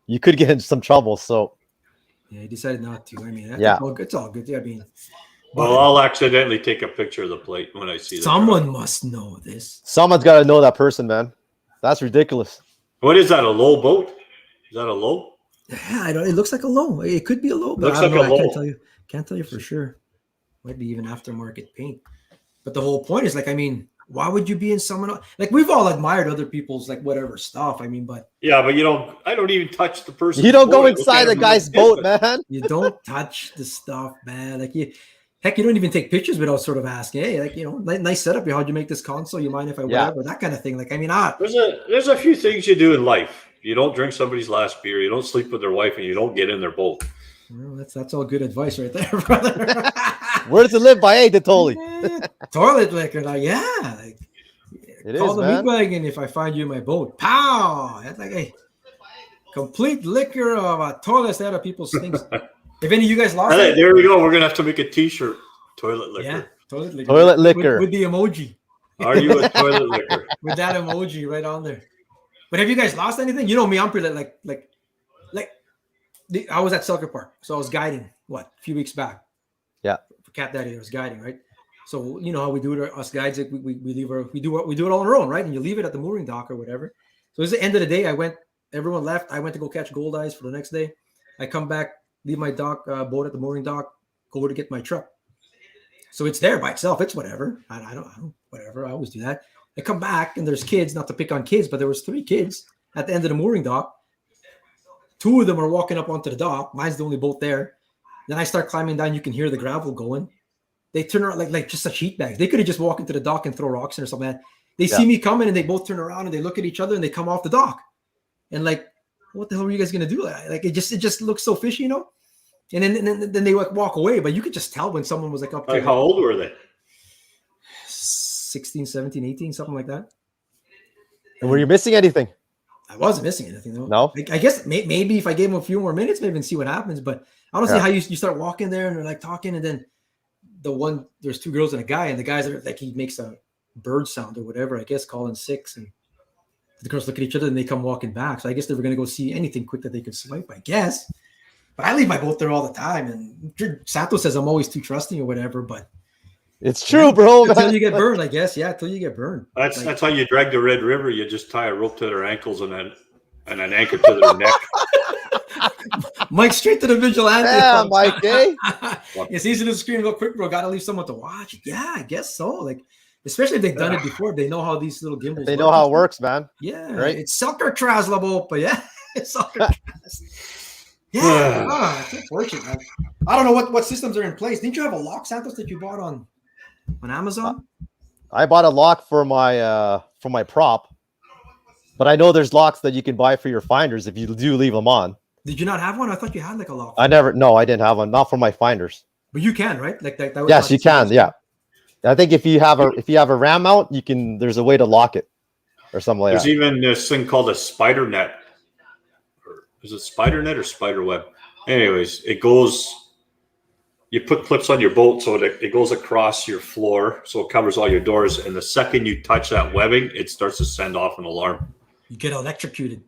you could get into some trouble. So. Yeah, he decided not to. I mean, it's all good. I mean, well, I'll accidentally take a picture of the plate when I see that. Someone must know this. Someone's got to know that person, man. That's ridiculous. What is that? A low boat? Is that a low? Yeah, it looks like a low. It could be a low, but looks I don't like know. a low. Can't tell you for sure. Might be even aftermarket paint. But the whole point is, like, I mean, why would you be in someone else? Like, we've all admired other people's like whatever stuff. I mean, but yeah, but I don't even touch the person. You don't go inside the guy's boat, man. You don't touch the stuff, man. Like you don't even take pictures without sort of asking, hey, like, you know, nice setup. How'd you make this console? You mind if I whatever that kind of thing? Like, I mean, there's a few things you do in life. You don't drink somebody's last beer. You don't sleep with their wife, and you don't get in their boat. Well, that's all good advice right there, brother. Where does it live by, Totally. Toilet liquor, like, yeah. Like, call the man. meat wagon if I find you in my boat. Pow! That's like a complete liquor of toilets out of people's stinks. If any of you guys lost it, there we go. We're gonna have to make a T-shirt. Toilet liquor. Yeah, toilet liquor. Toilet liquor with the emoji. Are you a toilet liquor? With that emoji right on there. But have you guys lost anything? You know me, I'm pretty like I was at Selker Park, so I was guiding a few weeks back. Yeah, for Cat Daddy, I was guiding, right? So you know how we do it, us guides. Like we do it all on our own, right? And you leave it at the mooring dock or whatever. So it's the end of the day. Everyone left. I went to go catch gold eyes for the next day. I come back, leave my boat at the mooring dock, go to get my truck. So it's there by itself. It's whatever. I don't whatever. I always do that. I come back and there's kids, not to pick on kids, but there was 3 kids at the end of the mooring dock. 2 of them are walking up onto the dock. Mine's the only boat there. Then I start climbing down. You can hear the gravel going. They turn around like just such heat bags. They could have just walked into the dock and throw rocks in or something. They see me coming and they both turn around and they look at each other and they come off the dock. And like, what the hell are you guys gonna do? Like it just looks so fishy, you know? And then they like walk away, but you could just tell when someone was like up. Like how old were they? 16, 17, 18, something like that. And were you missing anything? I wasn't missing anything though. No. I guess maybe if I gave them a few more minutes, maybe and see what happens. But I don't see how you start walking there and they're like talking, and then there's 2 girls and a guy, and the guys are like, he makes a bird sound or whatever, I guess, calling 6, and the girls look at each other and they come walking back. So I guess they were gonna go see anything quick that they could swipe, I guess. But I leave my boat there all the time, and Santos says I'm always too trusting or whatever, but it's true, bro. Until you get burned, I guess. Yeah, until you get burned. That's how you drag the Red River. You just tie a rope to their ankles and an anchor to their neck. Mike, straight to the vigilante. Yeah, Mike, eh? It's easy to screen real quick, bro. Got to leave someone to watch. Yeah, I guess so. Like, especially if they've done it before, they know how these little gimbals. They know how it works, man. Yeah, right. It's Selker Traslabo, but yeah, it's Selker Tras. Yeah, it's unfortunate, man. I don't know what systems are in place. Didn't you have a lock, Santos, that you bought on Amazon? I bought a lock for my prop, but I know there's locks that you can buy for your finders if you do leave them on. Did you not have one? I thought you had like a lock. I didn't have one, not for my finders. But you can, right? Like that. Yes, you can. Yeah, I think if you have a ram mount, you can. There's a way to lock it, or something like that. There's even this thing called a spider net. Or is it spider net or spider web? Anyways, it goes. You put clips on your boat so that it goes across your floor, so it covers all your doors. And the second you touch that webbing, it starts to send off an alarm. You get electrocuted.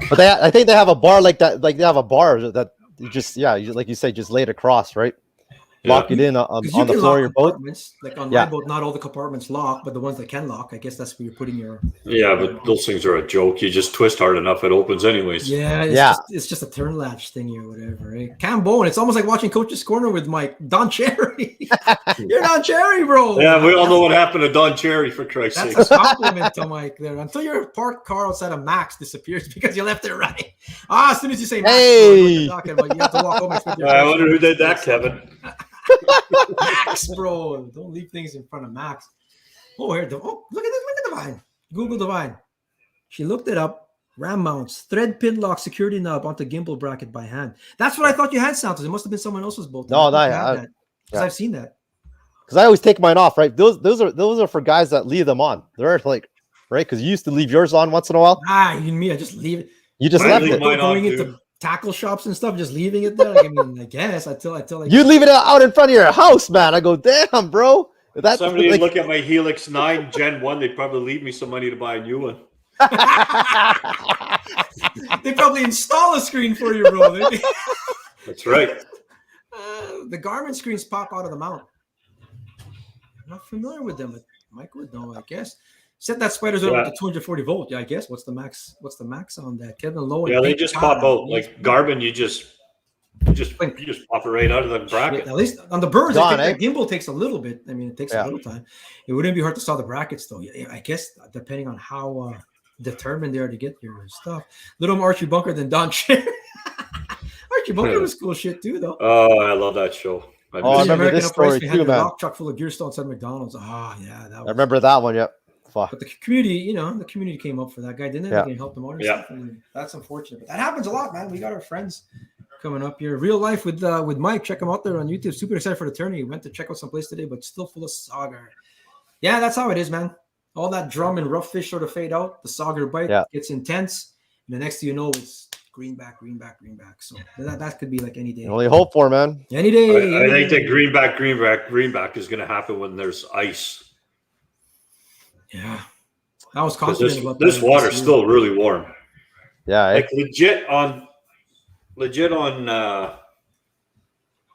But I think they have a bar like that. Like they have a bar that you just like you say, just lay it across, right? Lock it in on the floor of your boat. Like on my boat, not all the compartments lock, but the ones that can lock, I guess that's where you're putting your. Yeah, but those things are a joke. You just twist hard enough, it opens anyways. Yeah, it's just a turn latch thingy or whatever. Right? Cam Bowen, it's almost like watching Coach's Corner with Mike Don Cherry. You're Don Cherry, bro. Yeah, we all know what happened to Don Cherry, for Christ's sake. That's a compliment to Mike there. Until your parked car outside of Max disappears because you left it running. As soon as you say Max, you have to walk home. I wonder who did that, Kevin. Max, bro. Don't leave things in front of Max. Oh, here. Look at this. Look at Divine. Google Divine. She looked it up. Ram mounts, thread pin lock, security knob onto gimbal bracket by hand. That's what I thought you had, Santos. It must have been someone else's boat. No, because I've seen that. Because I always take mine off, right? Those are for guys that leave them on. They're like, right? Because you used to leave yours on once in a while. You and me, I just leave it. You just left it. Going into tackle shops and stuff, just leaving it there. Like, I mean, I guess until like you leave it out in front of your house, man. I go, damn, bro. Somebody look at my Helix 9 Gen 1, they'd probably leave me some money to buy a new one. They probably install a screen for you, bro. That's right. The Garmin screens pop out of the mount. I'm not familiar with them, but Mike would know, I guess. Set that spider's over to 240 volt. Yeah, I guess. What's the max on that? Kevin Lowe. Yeah, they just pop out. Like Garmin, you just pop it right out of the bracket. At least on the birds, the gimbal takes a little bit. I mean, it takes a little time. It wouldn't be hard to saw the brackets, though. I guess depending on how determined they are to get your stuff. Little more Archie Bunker than Don Cherry. Archie Bunker was cool shit too, though. Oh, I love that show. I remember this story too, man. Rock truck full of gear stones at McDonald's. Oh yeah, I remember that one. Yep. fuck. But the community, the community came up for that guy, didn't they? Yeah. They helped him out and Yeah. stuff. And that's unfortunate. But that happens a lot, man. We got our friends coming up here. Real life with Mike. Check him out there on YouTube. Super excited for the tourney. He went to check out some place today, but still full of sauger. Yeah, that's how it is, man. All that drum and rough fish sort of fade out. The sauger bite gets intense. And the next thing you know, it's greenback. So that could be like any day. You only hope for, man. Any day. I think that greenback is going to happen when there's ice. Yeah. I was confident about this that. water's still really warm. Yeah. Like legit on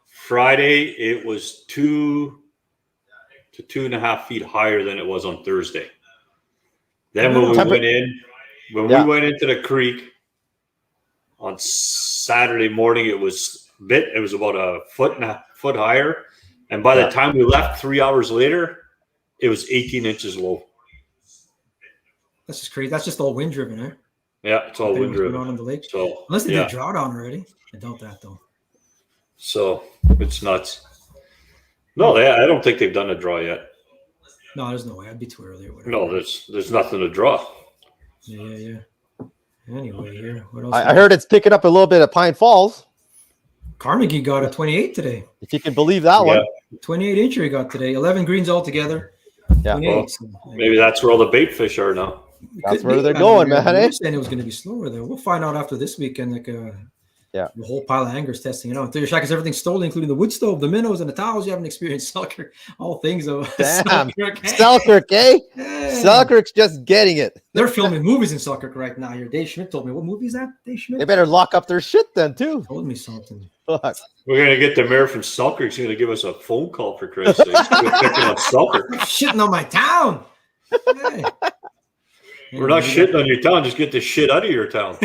Friday, it was 2 to 2.5 feet higher than it was on Thursday. Then when we went into the creek on Saturday morning, it was about a foot higher. And by the time we left 3 hours later, it was 18 inches low. That's just crazy. That's just all wind driven, eh? Yeah, it's all wind driven. On the lake. So unless they did drawdown already. I doubt that though. So it's nuts. No, I don't think they've done a draw yet. No, there's no way. I'd be too early or whatever. No, there's nothing to draw. Yeah. Anyway, here. What else? I heard it's picking up a little bit at Pine Falls. Carnegie got a 28 today. If you can believe that one. 28 incher he got today. 11 greens altogether. Yeah. Well, maybe that's where all the bait fish are now. That's where they're going, man. They were saying it was going to be slower there. We'll find out after this weekend. The whole pile of anglers testing it out. Your shack is everything stolen, including the wood stove, the minnows, and the towels. You haven't experienced Selkirk. All things of Selkirk, eh? Yeah. Selkirk's just getting it. They're filming movies in Selkirk right now. Your Dave Schmidt told me. What movie is that, Dave Schmidt? They better lock up their shit then, too. Told me something. Fuck. We're going to get the mayor from Selkirk. He's going to give us a phone call, for Christ's sake. We're picking on Selkirk. Shitting on my town. Hey. We're not shitting on your town. Just get the shit out of your town.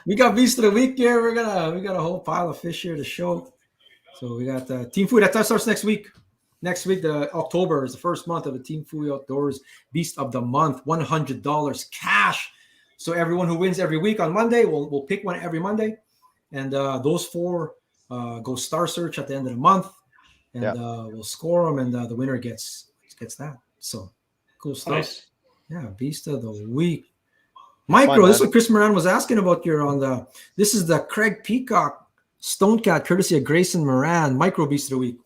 We got Beast of the Week here. We got a whole pile of fish here to show. So we got Team Food. That starts next week. Next week, October is the first month of the Team Food Outdoors Beast of the Month. $100 cash. So everyone who wins every week on Monday, we'll pick one every Monday. And those 4 go Star Search at the end of the month. And we'll score them, and the winner gets that. So cool stuff. Nice. Yeah, Beast of the Week. Micro, this is what Chris Moran was asking about. This is the Craig Peacock Stone Cat, courtesy of Grayson Moran, Micro Beast of the Week.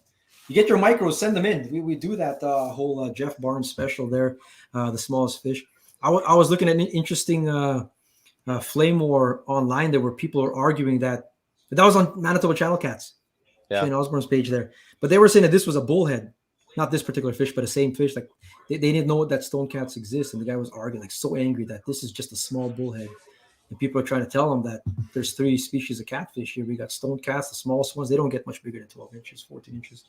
You get your micros, send them in. We do that whole Jeff Barnes special there, the smallest fish. I was looking at an interesting flame war online there where people are arguing that was on Manitoba Channel Cats, Shane Osborne's page there. But they were saying that this was a bullhead, not this particular fish, but the same fish. Like they didn't know that stone cats exist, and the guy was arguing, like so angry that this is just a small bullhead. And people are trying to tell him that there's 3 species of catfish here. We got stone cats, the smallest ones. They don't get much bigger than 12 inches, 14 inches.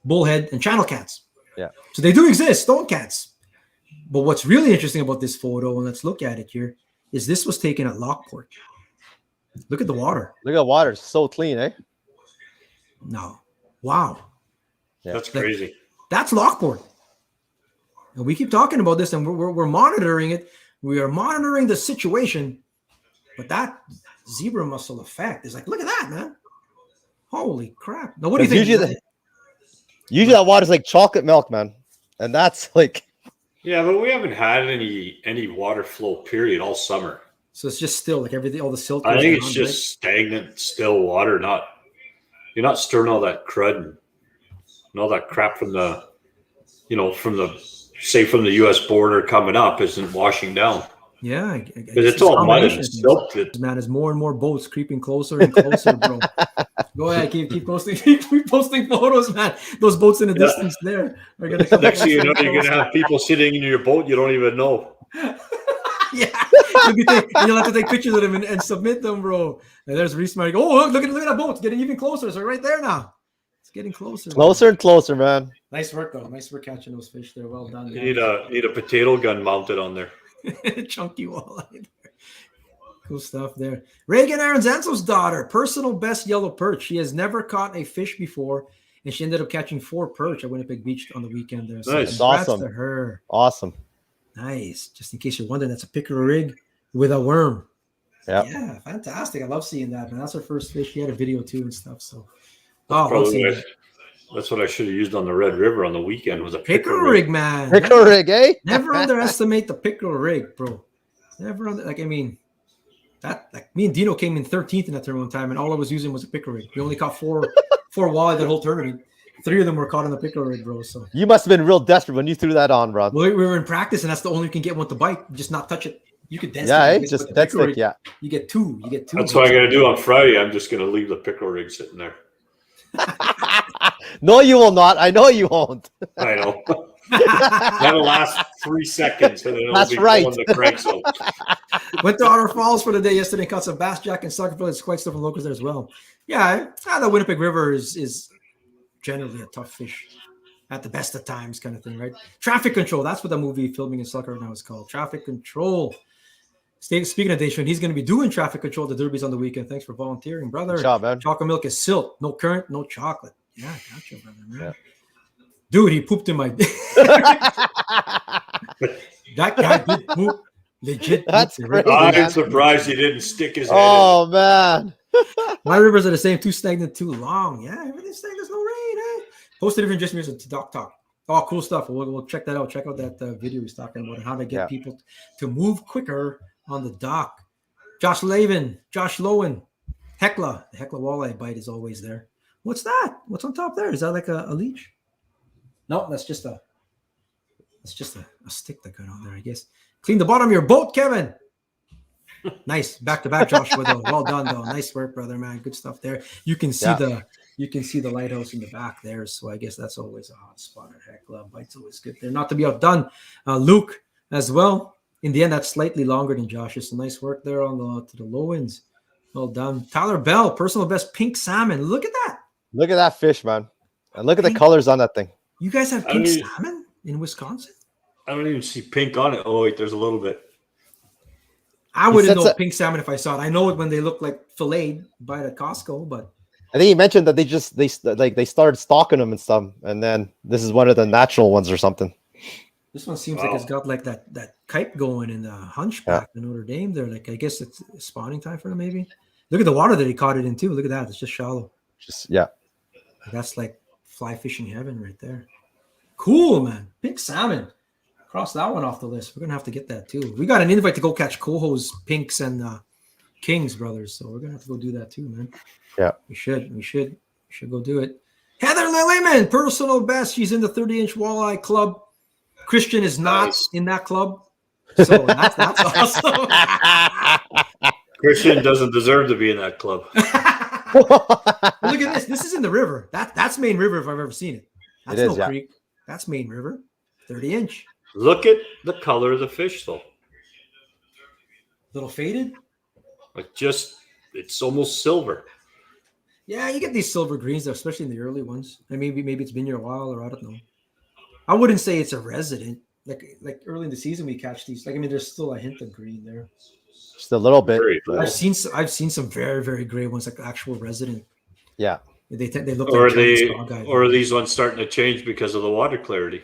Bullhead and channel cats. Yeah. So they do exist, stone cats. But what's really interesting about this photo, and let's look at it here, is this was taken at Lockport. Look at the water. Look at the water. It's so clean, eh? No. Wow. Yeah. That's crazy. That's Lockport. And we keep talking about this, and we're monitoring it. We are monitoring the situation. But that zebra mussel effect is like, look at that, man. Holy crap. Now, what do you think? Usually that water's like chocolate milk, man. And that's like... Yeah, but we haven't had any water flow, period, all summer. So it's just still, like everything, all the silt. I think it's just stagnant, still water. You're not stirring all that crud and all that crap from the U.S. border coming up isn't washing down. Yeah, because it's all mud and silt. Man, as more and more boats creeping closer and closer, bro. Go ahead, keep posting, keep posting photos, man. Those boats in the distance there are gonna come. Next thing you know, you're gonna have people sitting in your boat you don't even know. Yeah, you'll have to take pictures of them and submit them, bro. And there's Reese Murray. Oh, look at that boat. It's getting even closer. So right there now. It's getting closer. Closer and closer, man. Nice work, though. Nice work catching those fish there. Well done. You need a potato gun mounted on there. Chunky walleye. Cool stuff there. Reagan Aronzanzo's daughter, personal best yellow perch. She has never caught a fish before, and she ended up catching 4 perch at Winnipeg Beach on the weekend there. So nice. Awesome. To her. Awesome. Nice. Just in case you're wondering, that's a pickerel rig with a worm. Yep. Yeah, fantastic. I love seeing that, man. That's her first fish. She had a video too and stuff. So, That's what I should have used on the Red River on the weekend. Was a pickerel rig, man. Pickerel rig, eh? Never underestimate the pickerel rig, bro. Never like me and Dino came in 13th in that tournament one time, and all I was using was a pickerel rig. We only caught four walleye that whole tournament. 3 of them were caught on the pickerel rig, bro. So you must have been real desperate when you threw that on, bro. Well, we were in practice, and that's the only you can get one to bite. Just not touch it. You could dead stick. Just dead stick. Yeah. You get two. That's what I'm gonna do on Friday. I'm just gonna leave the pickerel rig sitting there. No, you will not. I know you won't. I know. That'll last 3 seconds, and then it'll That's be right. pulling the cranks out. Went to Otter Falls for the day yesterday. Caught some bass jack and sucker. There's quite stuff from locals there as well. Yeah, the Winnipeg River is generally a tough fish at the best of times, kind of thing, right? Traffic Control. That's what the movie filming in Sucker now is called. Traffic Control. Speaking of Dashon, he's going to be doing Traffic Control at the Derbies on the weekend. Thanks for volunteering, brother. Good job, man. Chocolate milk is silt. No current, no chocolate. Yeah, gotcha, brother, man. Yeah. Dude, he pooped in my... That guy did poop. Legit. That's right? I'm surprised he didn't stick his head Oh, man. My rivers are the same. Too stagnant, too long. Yeah, everything's stagnant. There's no rain, eh? Posted different just music to Doc Talk. Oh, cool stuff. We'll check that out. Check out that video he's talking about and how to get people to move quicker on the dock. Josh Lowen, Hecla. The Hecla walleye bite is always there. What's that? What's on top there? Is that like a leech? No, that's just a stick that got on there, I guess. Clean the bottom of your boat, Kevin. Nice. Back to back, Joshua, though. Well done, though. Nice work, brother, man. Good stuff there. You can see the lighthouse in the back there. So I guess that's always a hot spot at Hecla. Bite's always good there. Not to be outdone. Luke as well. In the end, that's slightly longer than Josh's. So nice work there on to the low ends. Well done. Tyler Bell, personal best pink salmon. Look at that. Look at that fish, man. And look at the colors on that thing. You guys have pink salmon in Wisconsin? I don't even see pink on it. Oh, wait, there's a little bit. I wouldn't know pink salmon if I saw it. I know it when they look like filleted by at Costco, but I think he mentioned that they started stocking them and stuff, and then this is one of the natural ones or something. This one seems like it's got like that kite going in the hunchback in Notre Dame there. Like I guess it's spawning time for them, maybe. Look at the water that he caught it in too. Look at that. It's just shallow. That's like fly fishing heaven right there. Cool, man. Pink salmon. Cross that one off the list. We're gonna have to get that too. We got an invite to go catch cohos, pinks, and kings, brothers. So we're gonna have to go do that too, man. Yeah, we should go do it. Heather Lillyman, personal best. She's in the 30-inch walleye club. Christian is not in that club, so that's awesome. Christian doesn't deserve to be in that club. Look at this. This is in the river. That's Main River if I've ever seen it. That's no creek. That's Main River. 30-inch. Look at the color of the fish, though. Little faded? It's almost silver. Yeah, you get these silver greens, though, especially in the early ones. And maybe it's been here a while, or I don't know. I wouldn't say it's a resident. Like early in the season, we catch these. There's still a hint of green there. Just a little bit. I've seen some very, very gray ones, like actual resident. Yeah. They look like or are these ones starting to change because of the water clarity?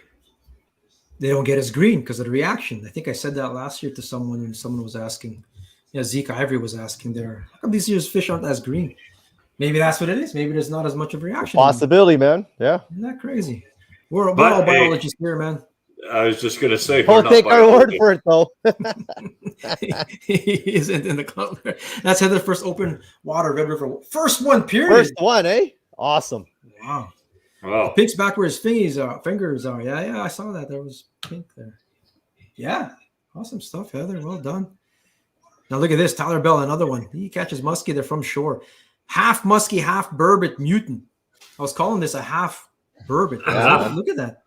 They don't get as green because of the reaction. I think I said that last year to someone when someone was asking. Yeah, Zeke Ivory was asking there. How come these year's fish aren't as green? Maybe that's what it is. Maybe there's not as much of a reaction. Possibility, man. Yeah. Isn't that crazy? We're all biologists here, man. I was just going to say. Don't take our word for it, though. He isn't in the club. That's Heather's first open water Red River. First one, period. First one, eh? Awesome. Wow. Wow. The pink's back where his fingers are. Yeah, I saw that. There was pink there. Yeah. Awesome stuff, Heather. Well done. Now look at this. Tyler Bell, another one. He catches muskie. They're from shore. Half muskie, half burbot mutant. I was calling this a half burbot. Yeah. Look at that.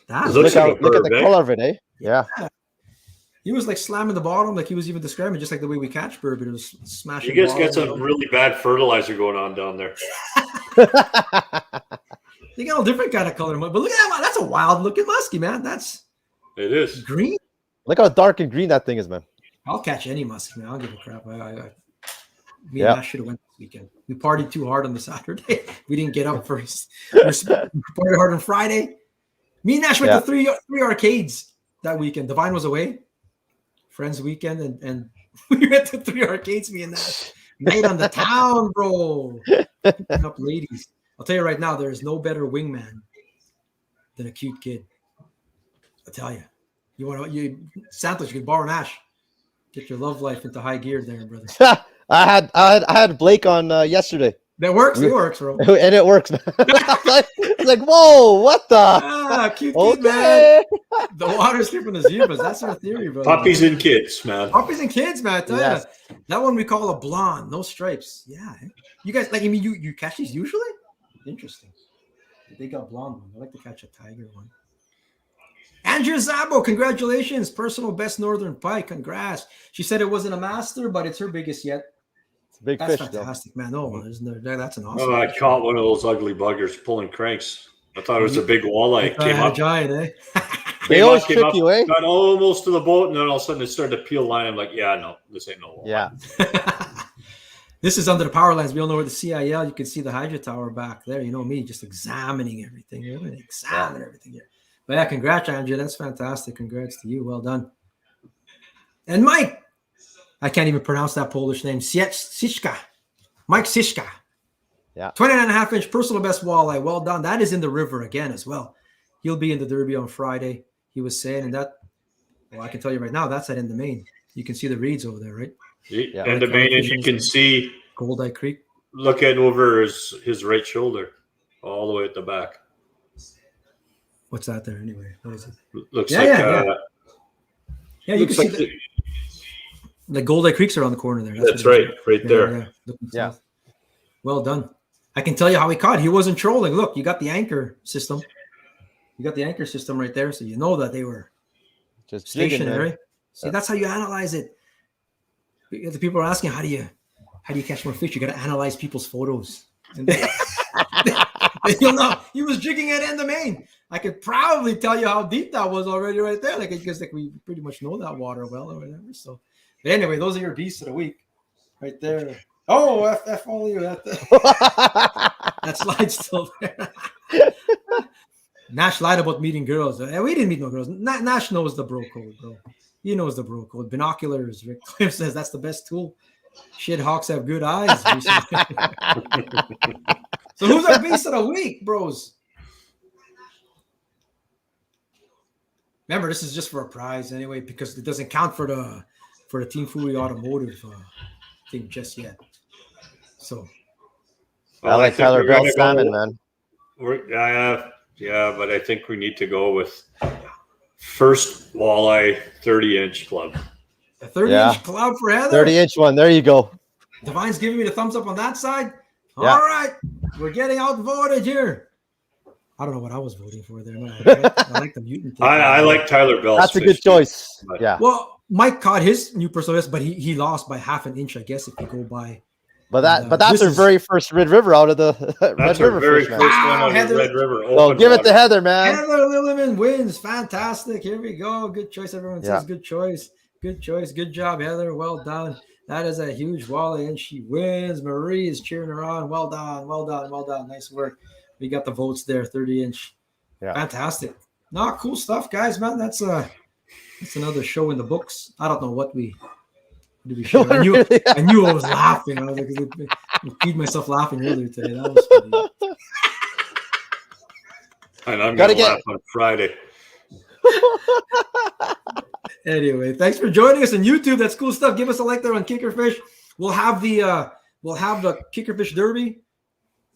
Look at the color of it, eh? Yeah. He was like slamming the bottom, like he was even describing, just like the way we catch burbot. It was smashing. You guys got some really bad fertilizer going on down there. They got all different kind of color, but look at that one. That's a wild looking muskie, man. It is green. Look how dark and green that thing is, man. I'll catch any muskie, man. I don't give a crap. Me and I should have went this weekend. We partied too hard on the Saturday. We didn't get up first. We partied hard on Friday. Me and Nash went to three arcades that weekend. Divine was away. Friends weekend, and we went to 3 arcades, me and Nash. Night on the town, bro. Picking up ladies. I'll tell you right now, there is no better wingman than a cute kid. I'll tell you. Santos, you can borrow Nash. Get your love life into high gear there, brother. I had Blake on yesterday. That works. It works, bro. And it works. It's like, whoa, what the? Cute kid, man. The water's stripping the zebras. That's our theory, bro. Puppies and kids, man. Puppies and kids, man. I tell you, that one we call a blonde, no stripes. Yeah. You guys, like, I mean, you catch these usually? Interesting. They got blonde one. I like to catch a tiger one. Andrea Zabo, congratulations. Personal best northern pike. Congrats. She said it wasn't a master, but it's her biggest yet. It's a big That's fish, fantastic, man. No, that's an awesome. Oh, I caught one of those ugly buggers pulling cranks. I thought it was a big walleye. It came up. Giant, eh? They always trick you, eh? Got almost to the boat, and then all of a sudden it started to peel line. I'm like, yeah, no, this ain't no walleye. Yeah. This is under the power lines. We all know where the CIL. You can see the hydro tower back there. You know me, just examining everything. You're going to examine everything here. But yeah, congrats, Andrea. That's fantastic. Congrats to you. Well done. And Mike, I can't even pronounce that Polish name. Siszka. Mike Siszka. Yeah. 29.5-inch personal best walleye. Well done. That is in the river again as well. He'll be in the Derby on Friday, he was saying. And that, well, I can tell you right now, that's at in the main. You can see the reeds over there, right? Yeah. And the main, and you can see Goldeye Creek. Look at over his right shoulder, all the way at the back. What's that there anyway? What is it? Looks you can see the Goldeye Creek's around the corner there. That's right there. Yeah. Well done. I can tell you how he caught. He wasn't trolling. Look, you got the anchor system. You got the anchor system right there, so you know that they were just stationary. See, that's how you analyze it. The people are asking, how do you catch more fish? You got to analyze people's photos. And you'll know he was jigging at end of main. I could probably tell you how deep that was already right there. Like, because we pretty much know that water well or whatever. So, but anyway, those are your beasts of the week right there. Oh, F only that slide's still there. Nash lied about meeting girls. We didn't meet no girls. Nash knows the bro code, bro. He knows the bro code. Binoculars. Rick Cliff says that's the best tool. Shit, hawks have good eyes. So who's our beast of the week, bros? Remember, this is just for a prize anyway, because it doesn't count for the Team Fui Automotive thing just yet. So I like Tyler Bell's salmon, man. Yeah, but I think we need to go with first walleye 30-inch club. A 30-inch club for Heather. 30-inch one. There you go. Divine's giving me the thumbs up on that side. Yeah. All right. We're getting outvoted here. I don't know what I was voting for there. No, I like the mutant thing. I like Tyler Bell's. That's a good choice. But, yeah. Well, Mike caught his new personal best, but he lost by half an inch, I guess, if you go by. But that's her very first Red River out of the Red River very fish, first one out of Red River. So give it to Heather, man. Heather Lilliman wins. Fantastic. Here we go. Good choice. Everyone says good choice. Good choice. Good job, Heather. Well done. That is a huge walleye, and she wins. Marie is cheering her on. Well done. Well done. Well done. Nice work. We got the votes there. 30-inch. Yeah. Fantastic. No, cool stuff, guys, man. That's another show in the books. I don't know what we did we show. I knew I was laughing. I was like, I feed myself laughing earlier today. That was funny. And I'm gonna laugh on Friday. Anyway, thanks for joining us on YouTube. That's cool stuff. Give us a like there on Kickerfish. We'll have the Kickerfish Derby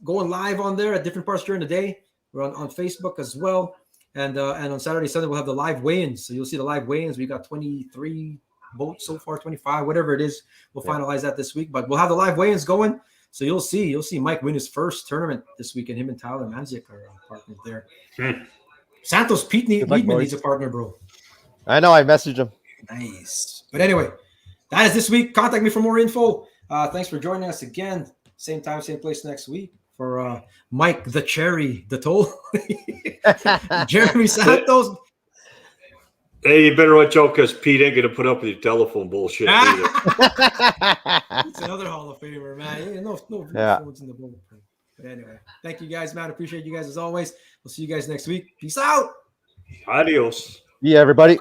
going live on there at different parts during the day. We're on Facebook as well. And on Saturday, Sunday, we'll have the live weigh-ins. So you'll see the live weigh-ins. We got 23 boats so far, 25, whatever it is. We'll finalize that this week. But we'll have the live weigh-ins going. So you'll see Mike win his first tournament this week, and him and Tyler Manziak are partners there. Santos Pete needs a partner, bro. I know. I messaged him. Nice. But anyway, that is this week. Contact me for more info. Thanks for joining us again. Same time, same place next week. For Mike the Cherry, the Toll, Jeremy Santos. Hey, you better watch out because Pete ain't going to put up with your telephone bullshit either. It's another Hall of Famer, man. No phones in the boat. But anyway, thank you guys, man. Appreciate you guys as always. We'll see you guys next week. Peace out. Adios. Yeah, everybody.